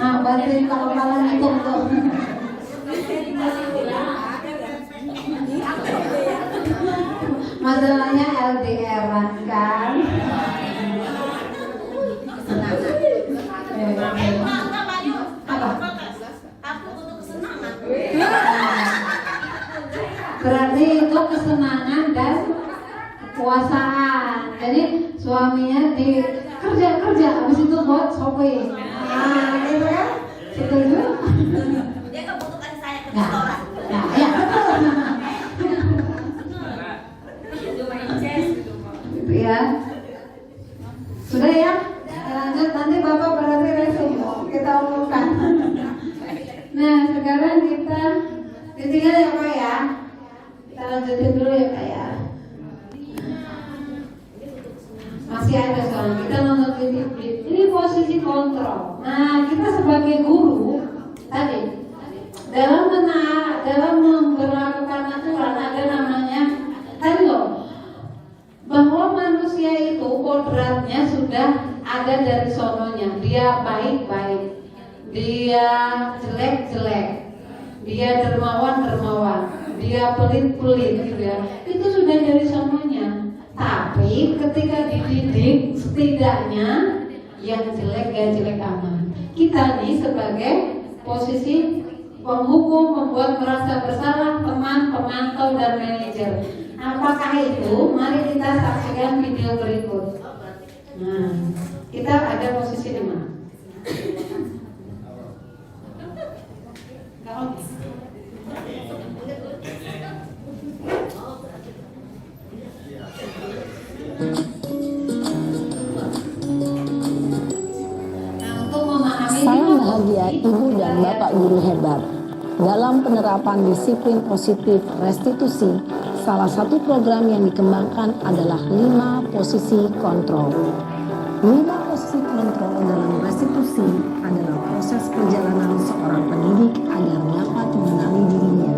Speaker 3: Oh, bantuin kalau kepala ngitung tuh. Masalahnya LDR kan. Berarti itu kesenangan dan kekuasaan. Jadi suaminya di kerja, habis itu buat shopping. Nah, gitu kan? Setuju?
Speaker 8: Dia kebutuhan saya ke
Speaker 3: Nah,
Speaker 8: restoran.
Speaker 3: nah, ya betul. Gitu ya. Sudah ya? Lanjut nanti Bapak berarti resume kita umumkan. Nah, sekarang kita ditinggal ya Pak ya. Kita lanjutin dulu ya Pak ya. Masih ada soal kita nonton disiplin. Ini posisi kontrol. Nah, kita sebagai guru tadi dalam memberlakukan aturan ada namanya tadi loh, bahwa manusia itu kodratnya sudah ada dari sononya. Dia baik-baik, dia jelek-jelek, dia dermawan-dermawan, dia pelit-pelit gitu ya. Itu sudah dari sononya. Tapi ketika dididik setidaknya yang jelek ya jelek aman. Kita nih sebagai posisi penghukum, membuat merasa bersalah teman, pemantau dan manajer. Apakah itu? Mari kita saksikan video berikut. Nah, kita ada posisi di mana?
Speaker 9: Salam bahagia ibu dan bapak guru hebat. Dalam penerapan disiplin positif restitusi, salah satu program yang dikembangkan adalah 5 posisi kontrol. 5 posisi kontrol dalam restitusi adalah proses perjalanan seorang pendidik agar dapat mengenali dirinya.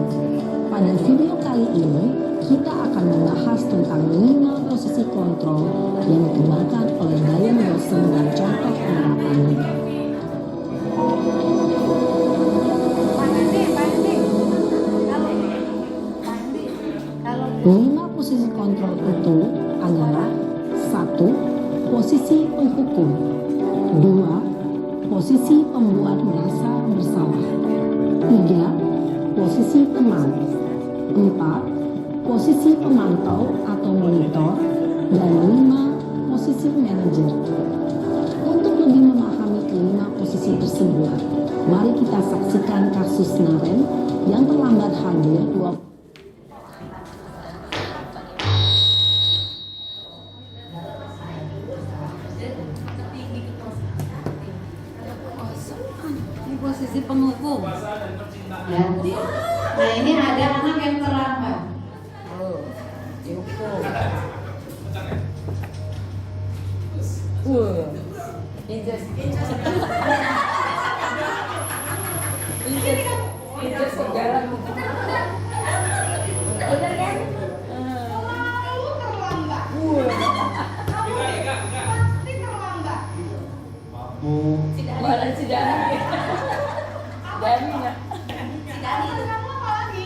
Speaker 9: Pada video kali ini, kita akan membahas tentang 5 posisi kontrol yang dikembangkan oleh Diane Wilson dan contoh penerapannya. 5 posisi kontrol itu adalah 1. Posisi penghukum, 2. Posisi pembuat merasa bersalah, 3. Posisi teman. 4. Posisi pemantau atau monitor. Dan 5. Posisi manajer. Untuk lebih memahami kelima posisi tersebut, mari kita saksikan kasus Naren yang terlambat hadir 20.
Speaker 6: Ini posisi penghukum.
Speaker 3: Ya. Nah ini ada anak yang terlambat.
Speaker 6: Dihukum. Injas sejalan.
Speaker 7: Bener kan? Selalu terlambat. Pasti terlambat.
Speaker 6: Mana si Dani? Dani nggak?
Speaker 7: Kamu apa lagi?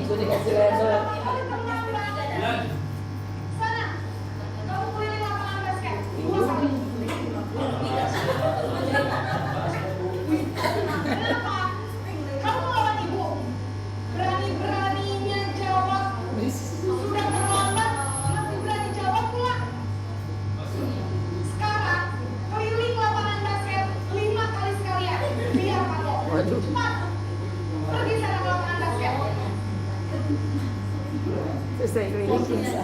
Speaker 6: Aku dikasih label.
Speaker 7: Sana, kamu keliling lapangan basket. Ibu sakit. Kenapa? Kamu lawan ibu. Berani-beraninya jawab. Sudah terlambat, masih berani jawab pula. Sekarang, keliling lapangan basket 5 kali sekalian. Biar kapok. Cepat. Pergi sana ke lapangan basket.
Speaker 6: Selesai keliling bisa.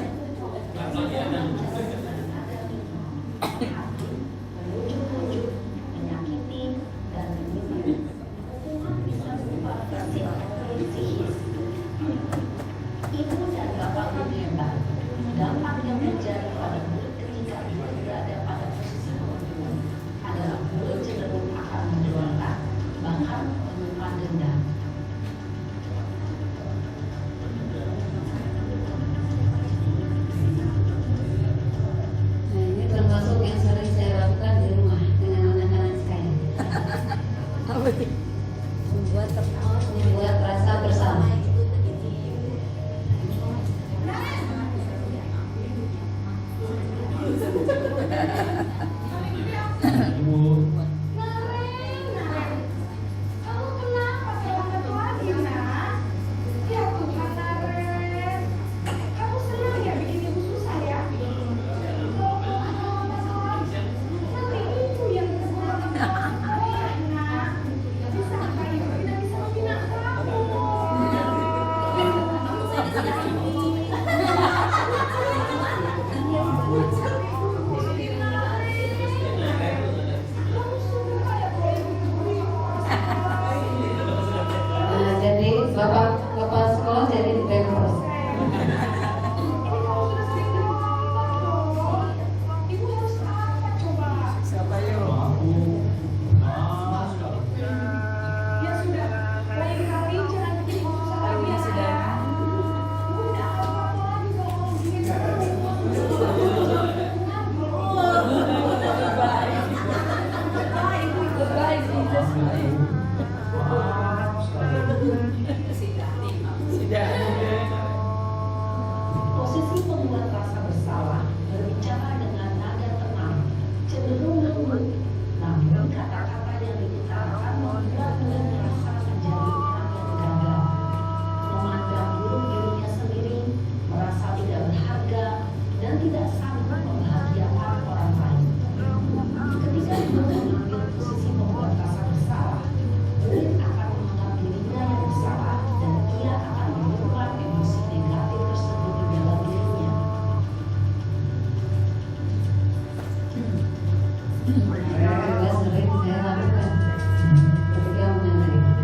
Speaker 8: Ibu dan bapak pun hebat. Dampak yang terjadi pada murid ketika ia berada pada posisi penghukum adalah murid cenderung akan memberontak, bahkan menyimpan dendam.
Speaker 3: Nah ini termasuk yang sering saya lakukan di rumah dengan anak-anak saya.
Speaker 6: Apa sih?
Speaker 3: Membuat rasa bersama.
Speaker 7: Kamu kenapa terlambat lagi, Nak? Ya Tuhan, Naren. Kamu senang ya bikin ibu susah ya? Kalau kamu terlambat lagi, nanti ibu yang kesalahan. Oh, Nak. Bisakah ibu tidak bisa membina kamu?
Speaker 3: Nah, jadi bapak kepala sekolah jadi di Pemprov.
Speaker 7: Ibu harus apa coba?
Speaker 6: Siapa yuk?
Speaker 7: Ya sudah, lain kali jangan bikin ibu susah lagi ya.
Speaker 6: Sudah.
Speaker 7: Ibu udah apa lagi kalau mau begini
Speaker 8: Posisi pembuat rasa bersalah berbicara dengan nada tenang, cenderung lembut, namun kata-kata yang diutarakan membuat murid merasa menjadi orang yang gagal, memandang buruk dirinya sendiri, merasa tidak berharga, dan tidak sanggup membahagiakan orang lain. Ketika murid mengambil posisi pembuat rasa bersalah, murid akan menganggap dirinya yang bersalah dan ia akan menyimpan emosi negatif tersebut di dalam dirinya.
Speaker 3: Juga sering saya lakukan ketika mengajar.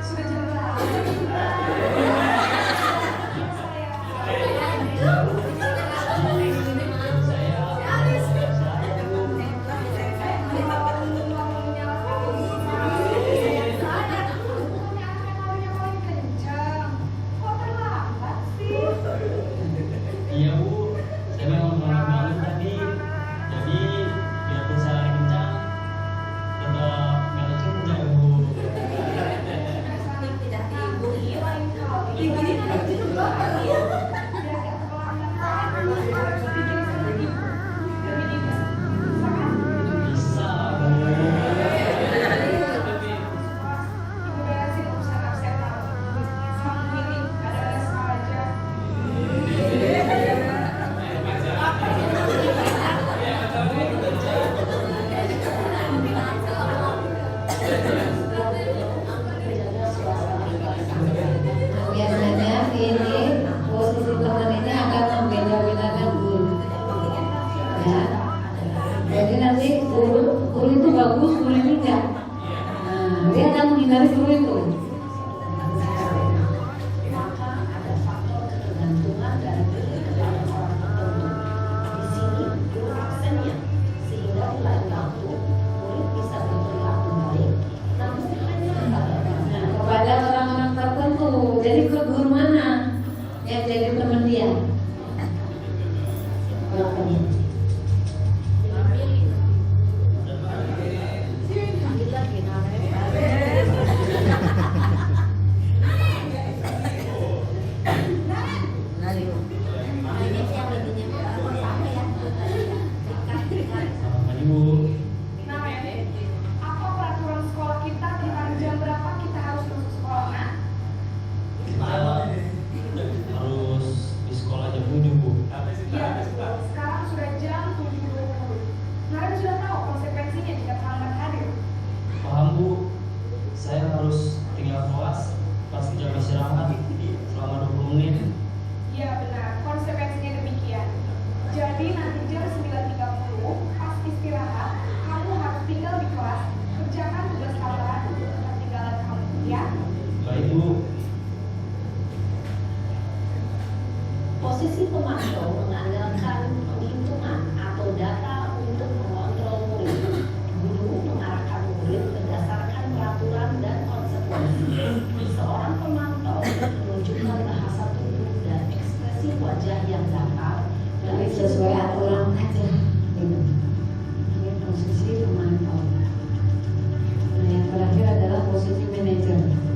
Speaker 7: sudah jelas.
Speaker 3: Jadi nanti guru itu bagus, guru itu enggak. Nah, dia akan menghindari guru itu.
Speaker 8: Maka ada faktor ketergantungan dari guru kepada orang tertentu. Di sini guru absennya, sehingga di lain waktu murid bisa berperilaku baik, namun hanya
Speaker 3: Kepada orang-orang tertentu. Jadi ke guru mana yang jadi teman dia?
Speaker 7: Nah, apa peraturan sekolah kita tentang jam berapa kita harus masuk sekolah? Nah,
Speaker 2: Harus di sekolah jam 7, Bu.
Speaker 7: iya, sekarang sudah jam 7.20. Naren sudah tahu konsekuensinya jika terlambat hadir.
Speaker 2: Paham, Bu. Saya harus tinggal kelas pas jam istirahat selama 20 menit.
Speaker 7: Iya benar, konsekuensinya demikian. Jadi nanti jam 9.30 pas istirahat, kamu harus tinggal di kelas, kerjakan tugas tambahan untuk ketinggalan kamu, ya?
Speaker 2: Baik, Bu.
Speaker 8: Posisi pemantau mengandalkan penghitungan atau data untuk mengontrol murid. Guru mengarahkan murid berdasarkan peraturan dan konsekuensi. Seorang pemantau menunjukkan bahasa tubuh dan ekspresi wajah yang datar
Speaker 3: Jadi sesuai aturan aja. Gitu. Ini posisi pemantau. Nah, yang terakhir adalah posisi manajer.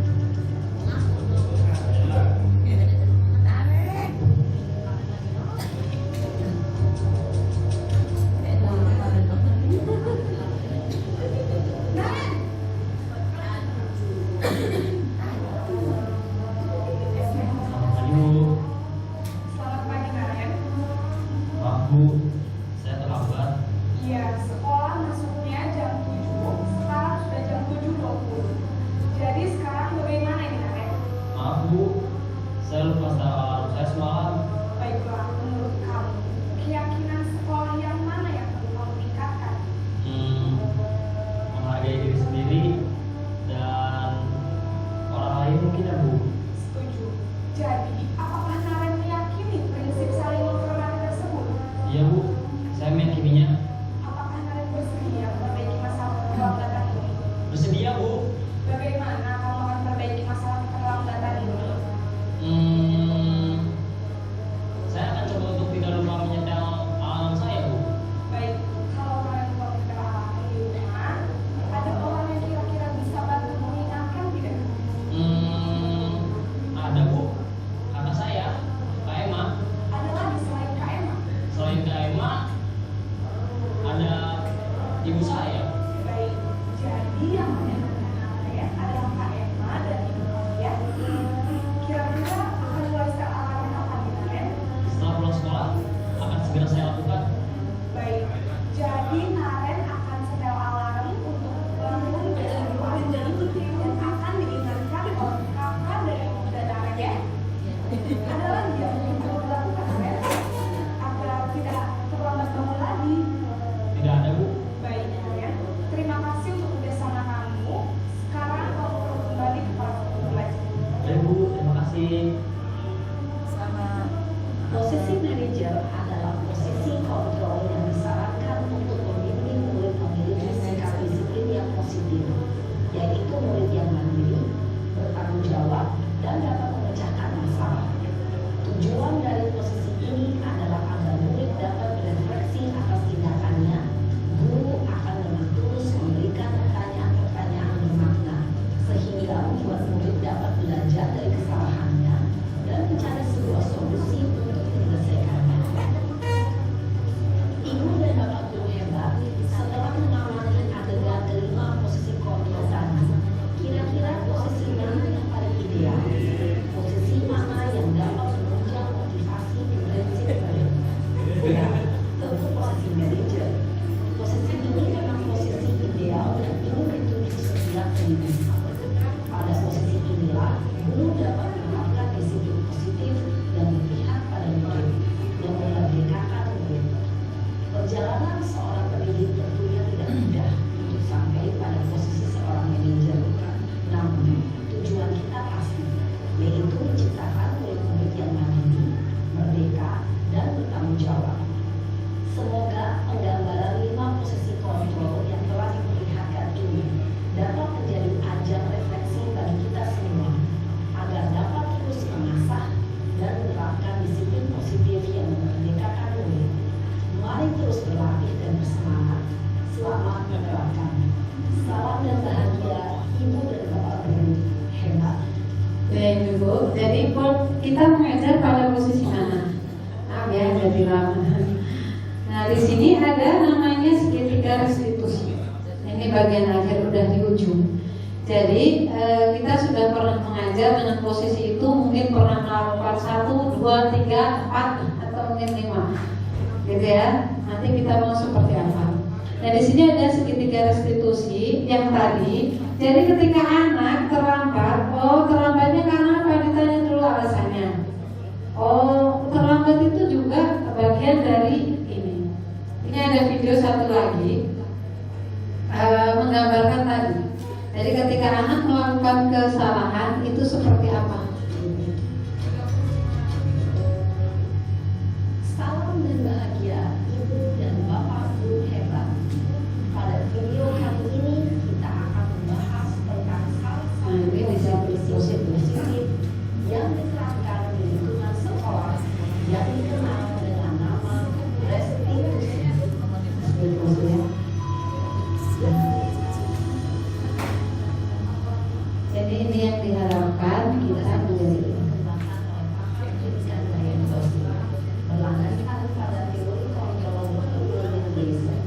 Speaker 2: Bu.
Speaker 7: Selamat pagi Naren.
Speaker 2: Maaf, Bu. Saya terlambat.
Speaker 7: Iya, sekolah masuknya jam 7, sekarang sudah jam 7.20. Jadi sekarang bagaimana ini Naren?
Speaker 2: Maaf, Bu. Saya lupa alarm saya semalam.
Speaker 7: Baiklah, menurut kamu, keyakinan sekolah yang mana yang perlu kamu tingkatkan?
Speaker 2: Menghargai diri sendiri dan orang lain mungkin, ya, Bu.
Speaker 7: Setuju. Jadi, apakah Naren meyakini prinsip saling menghormati tersebut?
Speaker 2: Iya, Bu. Saya meyakininya.
Speaker 7: Apakah Naren bersedia memperbaiki masalah keterlambatan ini?
Speaker 2: Bersedia, Bu.
Speaker 7: Bagaimana kamu akan memperbaiki masalah keterlambatan ini?
Speaker 2: Saya akan coba untuk tidak lupa menyetel alarm saya, Bu.
Speaker 7: Baik, kalau Naren lupa menyetel di rumah, ada orang yang kira-kira bisa bantu mengingatkan tidak?
Speaker 2: Ada, Bu. Kakak saya, Kak Emma.
Speaker 7: Ada lagi selain Kak Emma?
Speaker 2: Selain Kak Emma, ada ibu saya.
Speaker 7: Baik, jadi yang ya adalah Kak Emma dan Ibu kamu ya. Kira-kira akan mulai setel alarm kapan nih Naren?
Speaker 2: Setelah pulang sekolah, akan segera saya lakukan.
Speaker 7: Baik, jadi Naren akan setel alarm untuk bangun dari pagi dan akan diingatkan oleh kakak dan ibu dan Naren ya. Ada lagi yang perlu dilakukan Naren agar tidak terlambat bangun lagi.
Speaker 2: Tidak ada, Bu.
Speaker 7: Baik Naren,
Speaker 8: Jadi tentunya tidak mudah untuk sampai pada posisi seorang manajer. Namun tujuan kita pasti, yaitu menciptakan murid-murid yang mandiri, merdeka, dan bertanggung jawab. Semoga penggambaran 5 posisi kontrol yang telah diperlihatkan ini dapat menjadi ajang refleksi bagi kita semua, agar dapat terus mengasah dan menerapkan disiplin positif yang memerdekakan murid. Mari terus berlatih dan bersemangat. Selamat menerapkan. Salam dan bahagia Ibu dan Bapak Guru hebat.
Speaker 3: Baik Ibu, jadi kita mengajar pada posisi mana? Ya, jadi lama. Nah, di sini ada namanya segitiga restitusi. Ini bagian akhir, udah di ujung. Jadi kita sudah pernah mengajar dengan posisi itu, mungkin pernah melakukan 1, 2, 3, 4 atau mungkin 5, gitu ya. Nanti kita mau seperti apa. Nah, di sini ada segitiga restitusi yang tadi. Jadi ketika anak terlambat, terlambatnya karena apa? Ditanya dulu alasannya. Terlambat itu juga bagian dari ini. Ini ada video satu lagi menggambarkan tadi. Jadi ketika anak melakukan kesalahan itu seperti apa?
Speaker 8: Salam dan bahagia Ibu dan Bapak Guru hebat. Pada video kali ini kita akan membahas tentang salah satu disiplin positif yang diterapkan di lingkungan sekolah yang dikenal dengan nama restitusi.
Speaker 3: Jadi ini yang diharapkan kita menjadi
Speaker 8: Dikembangkan oleh pakar pendidikan gaya sosial berlandaskan pada teori kontrol learning design.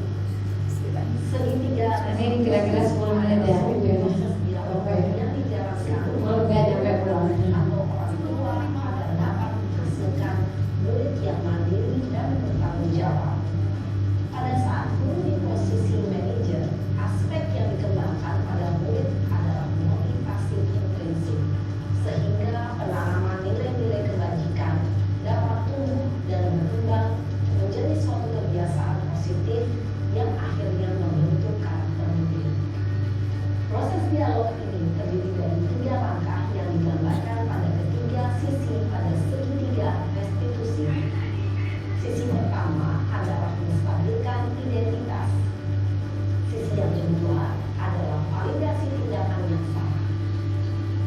Speaker 8: Segitiga
Speaker 3: ini kira-kira 10 menit ya videonya.
Speaker 8: yang dijalankan
Speaker 3: Kalau nggak nyampe pulang.
Speaker 8: atau orang tua agar dapat menghasilkan murid yang mandiri dan bertanggung jawab. Pada saat guru di posisi manajer, aspek yang dikembangkan pada murid adalah motivasi intrinsik, sehingga penanaman nilai-nilai kebajikan dapat tumbuh dan berkembang menjadi suatu kebiasaan positif yang akhirnya membentuk karakter murid. Proses dialog ini terdiri dari 3 langkah yang digambarkan pada ketiga sisi pada segitiga restitusi. Sisi pertama adalah menstabilkan identitas. Sisi yang kedua adalah validasi tindakan yang salah.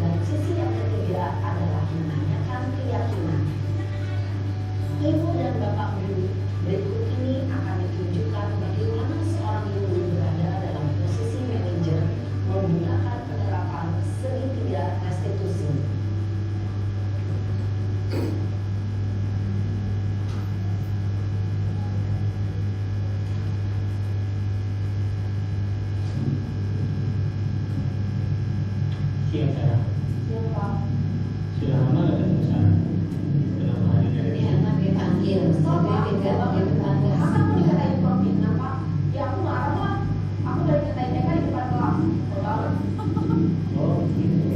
Speaker 8: Dan sisi yang ketiga adalah menanyakan keyakinan. Ibu dan Bapak Guru, berikut ini akan ditunjukkan bagaimana seorang guru berada dalam posisi manajer menggunakan penerapan segitiga restitusi.
Speaker 5: Siap saya.
Speaker 8: Siapa?
Speaker 5: Sudah lama nggak ketemu saya? Kenapa hari
Speaker 3: Ini
Speaker 8: Iya.
Speaker 5: ini?
Speaker 3: anak dipanggil, jadi tidak dipanggil.
Speaker 8: Masa aku dikatain pembina, Pak? Ya aku marah lah. Aku dari katain TK di depan kelas. Betul banget.
Speaker 5: Oh gitu.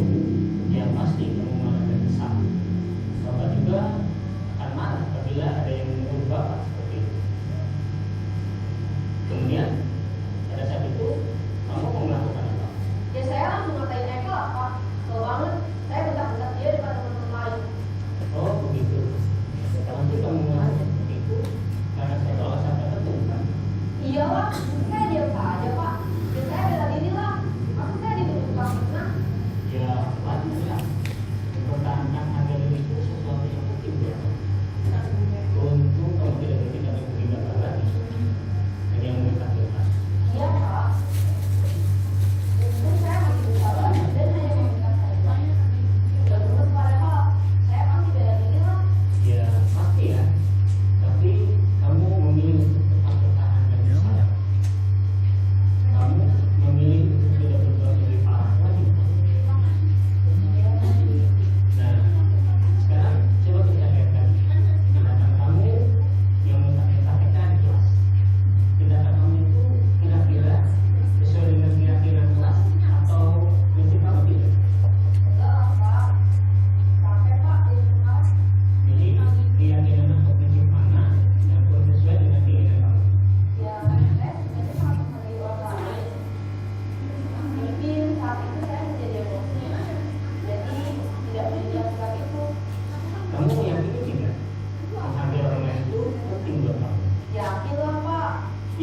Speaker 5: Ya pasti kamu marah dan kesal. Bapak juga akan marah apabila ada yang menyuruh Bapak seperti itu. Kemudian pada saat itu kamu mau melakukan apa?
Speaker 8: Ya saya langsung ngatain Eka lah, Pak. Betul banget. Saya bentak-bentak dia depan teman-teman lain.
Speaker 5: Oh begitu. Nanti kamu melakukan seperti itu karena satu alasan tertentu kan?
Speaker 8: Iya lah, saya diam saja, Pak. Ya saya bela diri lah. Aku saya dituduh tukang fitnah.
Speaker 5: Ya wajar lah. Mempertahankan harga diri itu sesuatu yang penting ya. Untung kamu tidak bertindak lebih lagi. Hanya meminta Tuhan.
Speaker 8: Iya, Pak. Untung saya masih bersabar dan hanya meminta saya. Udah terus padahal saya pasti bela diri lah.
Speaker 5: Ya pasti ya. Tapi kamu memilih untuk tetap bertahan dan bersabar.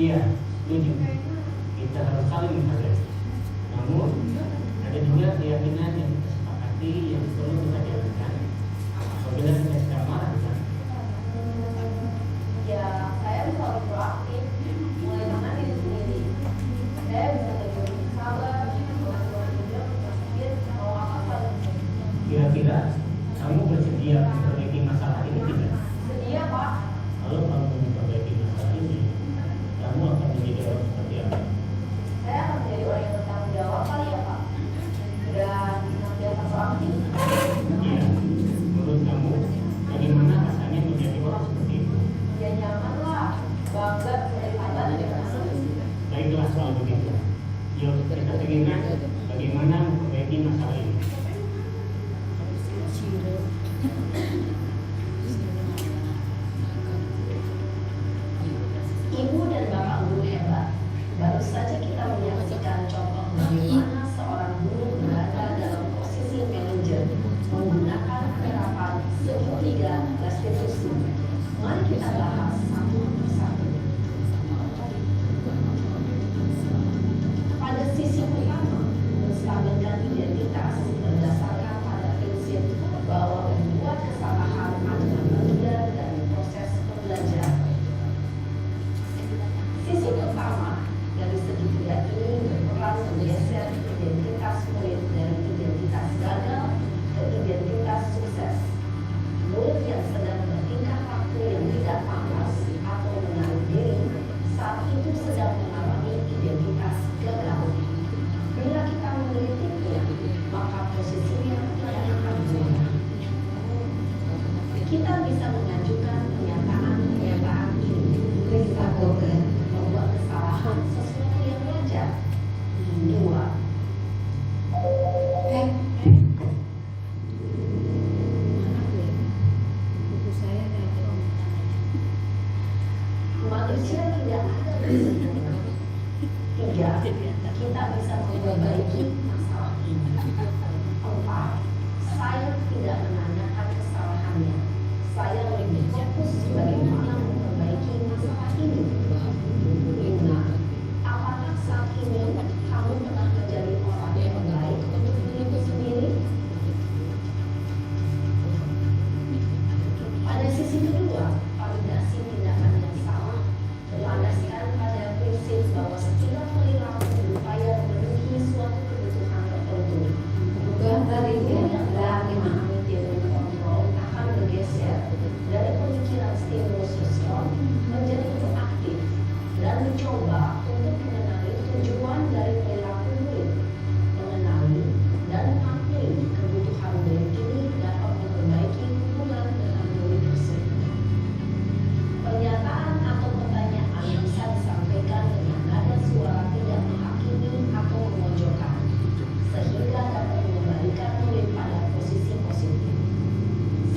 Speaker 5: Iya, setuju. Kita harus saling menghargai. Namun ada juga keyakinan yang kita sepakati yang perlu kita jalankan. Apabila kita sedang marah, kan?
Speaker 8: Ya, saya bisa lebih proaktif, mulai dengan diri sendiri. Saya bisa lebih sabar, teman-teman hidup, berpikir mau apa saja.
Speaker 5: Kira-kira kamu bersedia memperbaiki masalah ini tidak?
Speaker 8: Sedia, Pak.
Speaker 5: Kalau kamu memperbaiki masalah ini, kamu akan menjadi orang seperti apa?
Speaker 8: Saya akan menjadi orang yang bertanggung jawab kali ya, Pak. Dan senantiasa proaktif.
Speaker 5: Iya. Menurut kamu, bagaimana rasanya menjadi orang seperti itu?
Speaker 8: Ya nyaman lah, bangga dari sahabat dan teman.
Speaker 5: Baiklah soal begitu. Yuk kita pengen bagaimana memperbaiki masalah ini.
Speaker 8: Ibu dan bapak guru hebat. Baru saja kita menyaksikan contoh bagaimana seorang guru berada dalam posisi manajer menggunakan penerapan segitiga restitusi. Mari kita bahas satu persatu. Pada sisi pertama, menstabilkan identitas berdasarkan pada prinsip bahwa membuat kesalahan adalah bagian dari proses pembelajaran. Sisi pertama dari segitiga ini berperan menggeser identitas murid dari identitas gagal ke identitas sukses. Murid yang sedang bertingkah laku yang tidak pantas atau menarik diri saat itu sedang mengalami identitas gagal. Bila kita mengkritiknya, maka posisinya tidak akan berubah. Kita bisa mengajukan pernyataan ini. Risikokan membuat kesalahan sesuatu yang wajar. 2. Manusia tidak ada di sempurna. 3. Kita bisa memperbaiki masalah ini. 4. Saya tidak menanyakan kesalahannya. Saya lebih fokus bagaimana memperbaiki masalah ini. 5. Apakah saat ini kamu pernah menjadi orang yang baik untuk dirimu sendiri? Pada sisi kedua, validasi tindakan yang salah berlandaskan pada prinsip bahwa setiap perilaku berupaya memenuhi suatu kebutuhan tertentu. Bukan darinya yang berarti memahami teori kontrol akan bergeser dari pemikiran stimulus respon menjadi proaktif dan mencoba untuk mengenali tujuan dari perilaku murid, mengenali dan mengakui kebutuhan murid ini dapat memperbaiki hubungan dengan murid tersebut. Pernyataan atau pertanyaan bisa disampaikan dengan nada suara tidak menghakimi atau memojokkan, sehingga dapat mengembalikan murid pada posisi positif.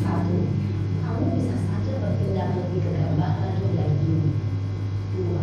Speaker 8: 1. Kamu bisa saja bertindak lebih gegabah lagi dari ini. 2.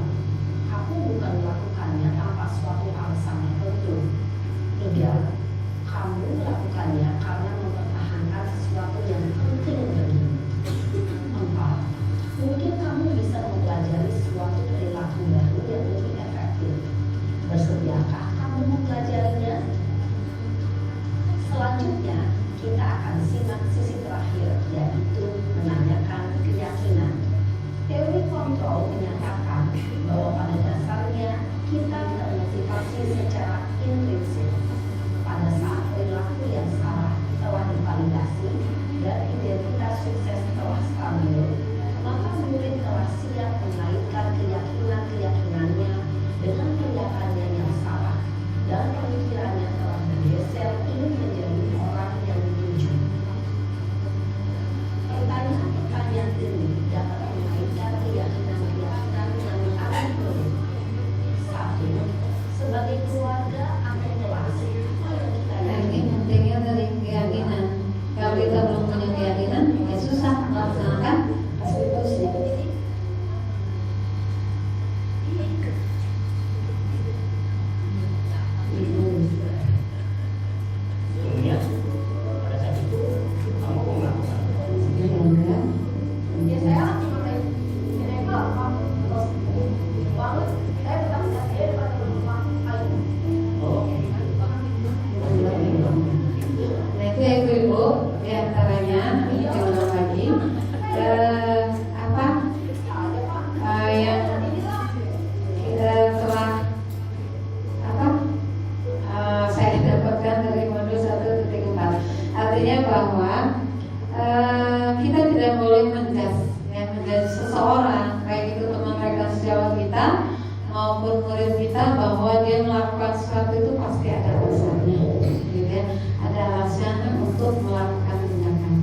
Speaker 3: maupun murid kita bahwa dia melakukan sesuatu itu pasti ada alasannya, gitu ya. Ada alasan untuk melakukan tindakan.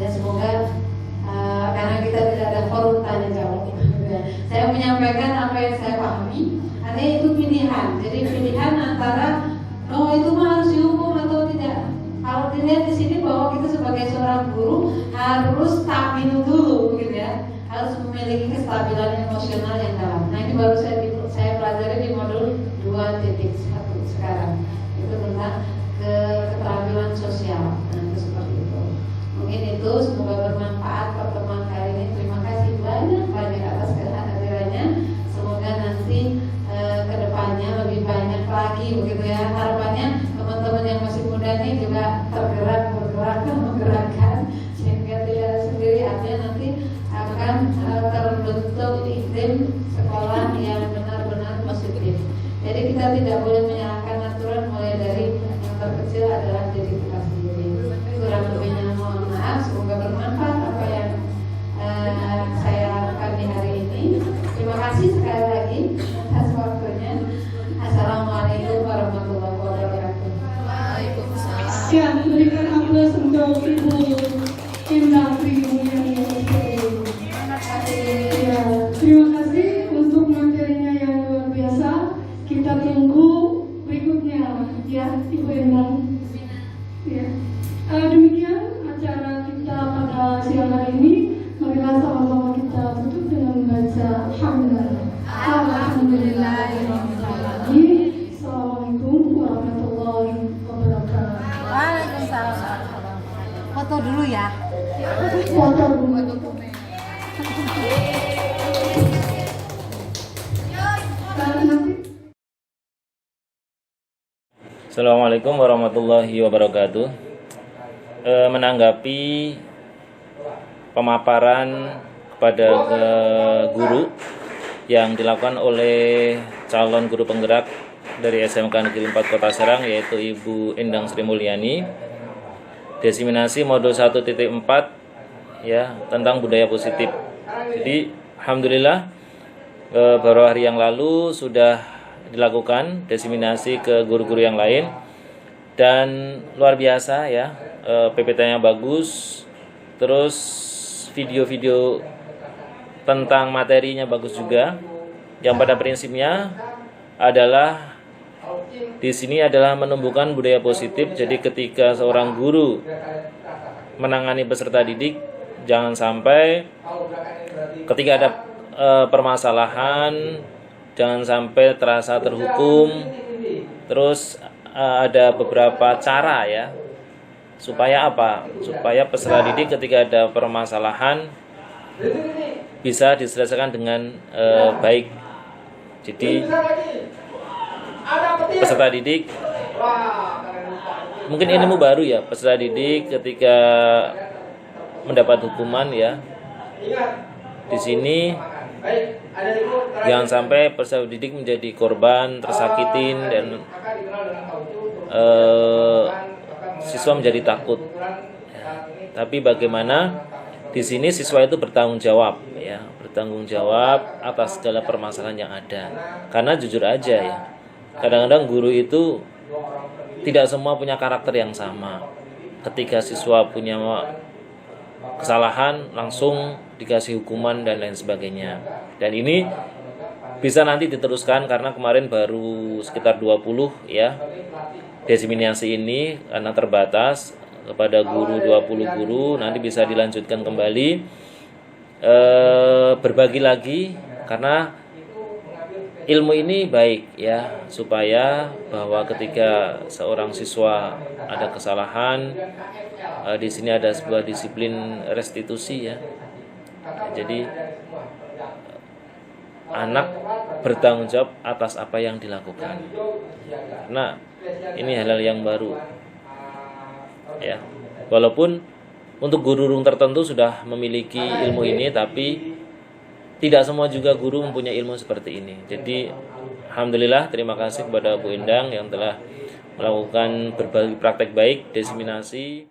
Speaker 3: Dan semoga karena kita tidak ada forum tanya jawab, saya menyampaikan apa yang saya pahami. Artinya itu pilihan. Jadi pilihan antara itu mah harus dihukum atau tidak. Kalau dilihat di sini bahwa kita sebagai seorang guru harus stabil dulu, gitu ya. Harus memiliki kestabilan emosional yang dalam. Nah ini baru saya pelajari di modul 2.1 sekarang. Itu tentang keterampilan sosial. Nah itu seperti itu. Mungkin itu semoga bermanfaat pertemuan kali ini. Terima kasih banyak atas kehadirannya. Semoga nanti kedepannya lebih banyak lagi, begitu ya. Harapannya teman-teman yang masih muda ini juga bergerak dan menggerakkan sehingga tidak sendiri, artinya nanti akan terbentuk iklim sekolah yang benar-benar positif. Jadi kita tidak boleh menyalahkan aturan, mulai dari yang terkecil adalah diri kita sendiri. Kurang lebihnya mohon maaf, semoga bermanfaat apa yang saya lakukan di hari ini. Terima kasih sekali lagi atas waktunya. Assalamualaikum warahmatullahi wabarakatuh. Waalaikumsalam.
Speaker 1: Ya, berikan aplaus untuk Ibu Indah Trimulyani. Ya, terima kasih untuk materinya yang luar biasa. Kita tunggu berikutnya, ya, Ibu Indah. Ya, demikian acara kita pada siang hari ini. Marilah sama-sama kita tutup dengan membaca Alhamdulillah. Assalamualaikum warahmatullahi wabarakatuh.
Speaker 6: Waalaikumsalam. Foto dulu ya.
Speaker 1: Foto dulu.
Speaker 4: Assalamualaikum warahmatullahi wabarakatuh. Menanggapi pemaparan kepada guru yang dilakukan oleh calon guru penggerak dari SMK Negeri 4 Kota Serang, yaitu Ibu Endang Sri Mulyani, desiminasi modul 1.4 ya tentang budaya positif. Jadi alhamdulillah baru hari yang lalu sudah dilakukan desiminasi ke guru-guru yang lain, dan luar biasa ya, PPT-nya bagus, terus video-video tentang materinya bagus juga. Yang pada prinsipnya adalah di sini adalah menumbuhkan budaya positif. Jadi ketika seorang guru menangani peserta didik, jangan sampai ketika ada permasalahan, jangan sampai terasa terhukum. Terus ada beberapa cara ya, supaya apa? Supaya peserta didik ketika ada permasalahan bisa diselesaikan dengan baik. Jadi peserta didik, mungkin ilmu baru ya, peserta didik ketika mendapat hukuman ya, di sini jangan sampai peserta didik menjadi korban, tersakitin, dan siswa menjadi takut ya. Tapi bagaimana di sini siswa itu bertanggung jawab ya, bertanggung jawab atas segala permasalahan yang ada. Karena jujur aja ya, kadang-kadang guru itu tidak semua punya karakter yang sama. Ketika siswa punya kesalahan langsung dikasih hukuman dan lain sebagainya. Dan ini bisa nanti diteruskan, karena kemarin baru sekitar 20 ya desiminasi ini, karena terbatas kepada guru 20 guru, nanti bisa dilanjutkan kembali, berbagi lagi, karena ilmu ini baik ya, supaya bahwa ketika seorang siswa ada kesalahan, di sini ada sebuah disiplin restitusi ya. Jadi anak bertanggung jawab atas apa yang dilakukan. Nah, ini hal-hal yang baru ya. Walaupun untuk guru tertentu sudah memiliki ilmu ini, tapi tidak semua juga guru mempunyai ilmu seperti ini. Jadi alhamdulillah, terima kasih kepada Bu Endang yang telah melakukan berbagi praktek baik, desiminasi.